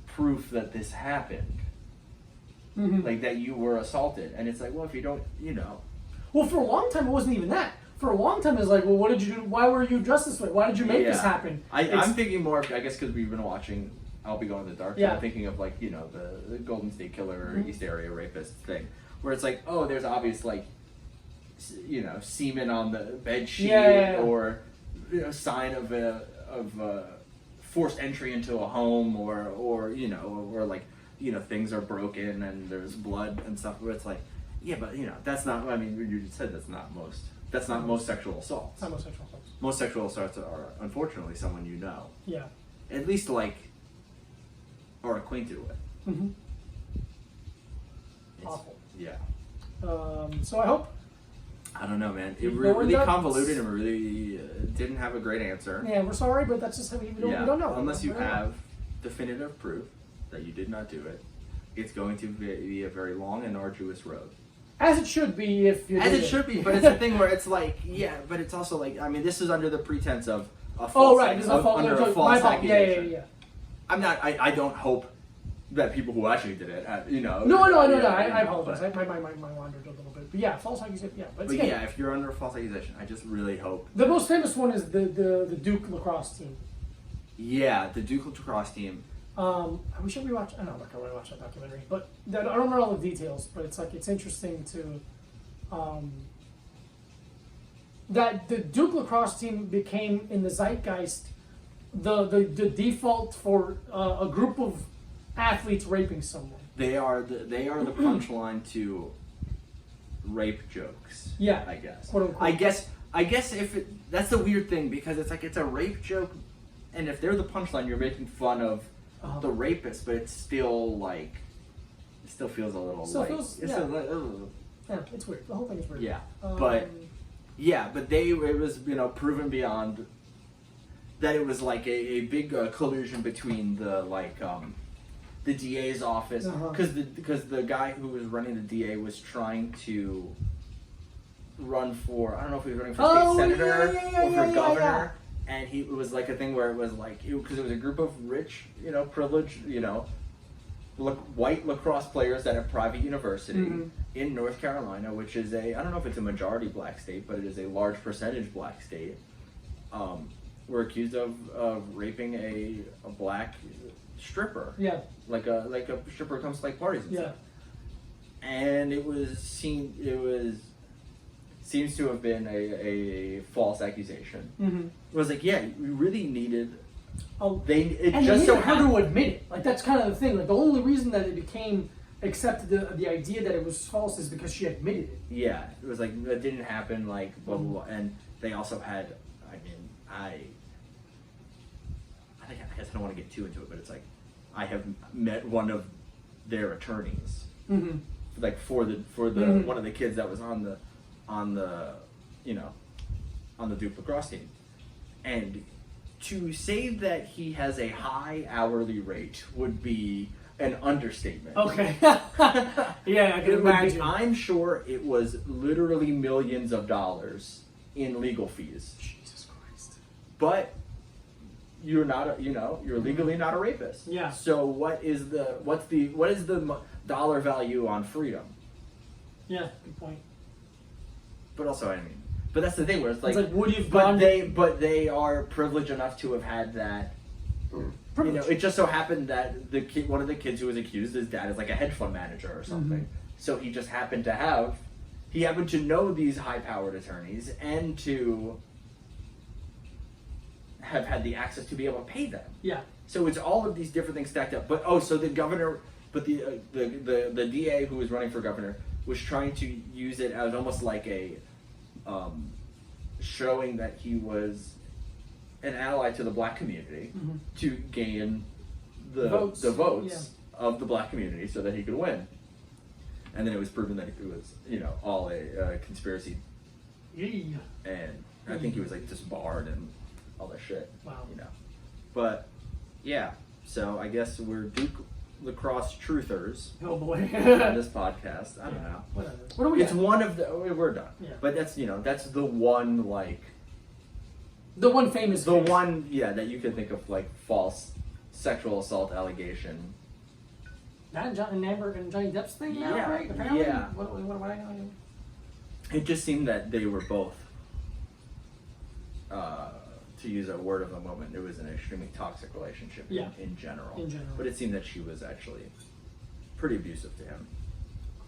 proof that this happened, like that you were assaulted, and it's like, well, if you don't, Well, for a long time, it wasn't even that. For a long time, it was like, well, what did you do? Why were you dressed this way? Why did you make this happen? I'm thinking more, I guess, because we've been watching I'll Be Going in the Dark. Yeah. I'm thinking of like, the Golden State Killer or East Area Rapist thing, where it's like, oh, there's obvious like, semen on the bed sheet or sign of forced entry into a home or like things are broken and there's blood and stuff, where it's like, but that's not, I mean, you just said that's not most sexual assaults. It's not most sexual assaults. Most sexual assaults are unfortunately someone you know. Yeah. At least like are acquainted with. Mm-hmm. Awful. Yeah. So I hope I don't know, man. It Keep really going convoluted and really didn't have a great answer. Yeah, we're sorry, but that's just how we don't know. Unless you We don't know. have definitive proof that you did not do it, it's going to be a very long and arduous road. As it should be if you As did it should be, but it's a thing where it's like, yeah, but it's also like, I mean, this is under the pretense of a false, Oh, right. This is a false, under a my false fault. accusation. Yeah. I'm not. I don't hope that people who actually did it, you know. No. yeah, I you know, apologize. but- My wandered a little bit. But yeah, false accusation. Yeah, but, But it's yeah, if you're under a false accusation, I just really hope. The most famous one is the Duke lacrosse team. Yeah, the Duke lacrosse team. We should rewatch. I know I'm not gonna rewatch that documentary, but I don't remember all the details. But it's like it's interesting to. That the Duke lacrosse team became in the zeitgeist the default for a group of athletes raping someone. They are the punchline to rape jokes. Yeah, I guess. quote unquote. I guess if that's the weird thing because it's like it's a rape joke, and if they're the punchline, you're making fun of the rapist, but it's still like it still feels a little Still like feels- it's yeah. a little, Yeah, it's weird. The whole thing is weird. yeah. Um, But it was proven beyond that it was like a big collusion between the DA's office because the guy who was running the DA was trying to run for I don't know if he was running for state senator or for governor, and it was like a thing where it was like because it was a group of rich privileged white lacrosse players at a private university in North Carolina, which is I don't know if it's a majority black state, but it is a large percentage black state. Were accused of raping a black stripper. Yeah. Like a stripper who comes to like parties and Yeah. stuff. And seems to have been a false accusation. Mm-hmm. It was like, yeah, we really needed. And It they just needed so her happened. to admit it. Like that's kind of the thing. Like the only reason that it became accepted the idea that it was false is because she admitted it. Yeah, it was like that didn't happen. Like blah blah blah, and they also had. I guess I don't want to get too into it, but it's like I have met one of their attorneys, like for the one of the kids that was on the Duke lacrosse team, and to say that he has a high hourly rate would be an understatement. Okay. Yeah, I can imagine. I'm sure it was literally millions of dollars in legal fees. Jesus Christ. But you're not you're legally not a rapist. Yeah. So what is the dollar value on freedom? Yeah, good point. But also, but that's the thing where it's like would you've but gone they are privileged enough to have had that. privilege. It just so happened that one of the kids who was accused, his dad is like a hedge fund manager or something. So he just happened to know these high-powered attorneys and to have had the access to be able to pay them. Yeah. So it's all of these different things stacked up. But so the governor, the DA who was running for governor was trying to use it as almost like a showing that he was an ally to the black community to gain the votes of the black community so that he could win. And then it was proven that it was all a conspiracy. Yeah. And I think he was like disbarred and all that shit. Wow. But yeah, so I guess we're Duke lacrosse truthers Oh boy. on this podcast. I don't know. Whatever. What do we It's got? one of the we're done. Yeah. But that's that's the one The one famous the case. one that you could think of like false sexual assault allegation. That and Amber and Johnny Depp's thing now, Yeah, right? Apparently. yeah. What I know? It just seemed that they were both to use a word of the moment, it was an extremely toxic relationship in general. In general. But it seemed that she was actually pretty abusive to him.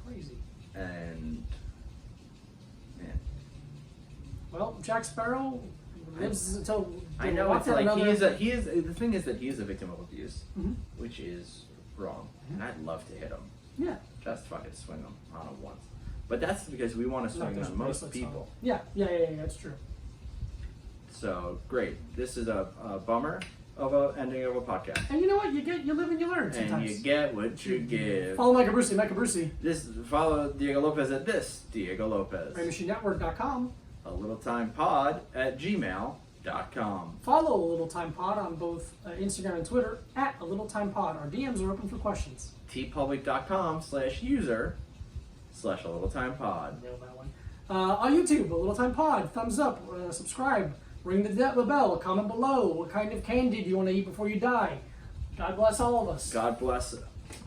Crazy. And man. Well, Jack Sparrow lives until I know walks it's out like another... he is the thing is that he is a victim of abuse, which is wrong. And I'd love to hit him. Yeah. Just fucking swing him on him once. But that's because we want to swing Not on most bracelets people. on. Yeah, that's true. So great. This is a bummer of an ending of a podcast. And you know what? You live and you learn And sometimes. you get what you give. Follow Micah Brucey, Micah Brucey. Follow Diego Lopez at this Diego Lopez. RayMachineNetwork.com. A Little Time Pod at gmail.com. Follow A Little Time Pod on both Instagram and Twitter at A Little Time Pod. Our DMs are open for questions. tpublic.com/user/A Little Time Pod. Nailed that one. On YouTube, A Little Time Pod. Thumbs up, subscribe, ring the bell, comment below. What kind of candy do you want to eat before you die? God bless all of us. God bless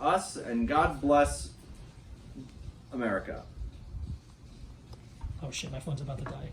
us and God bless America. Oh shit, my phone's about to die.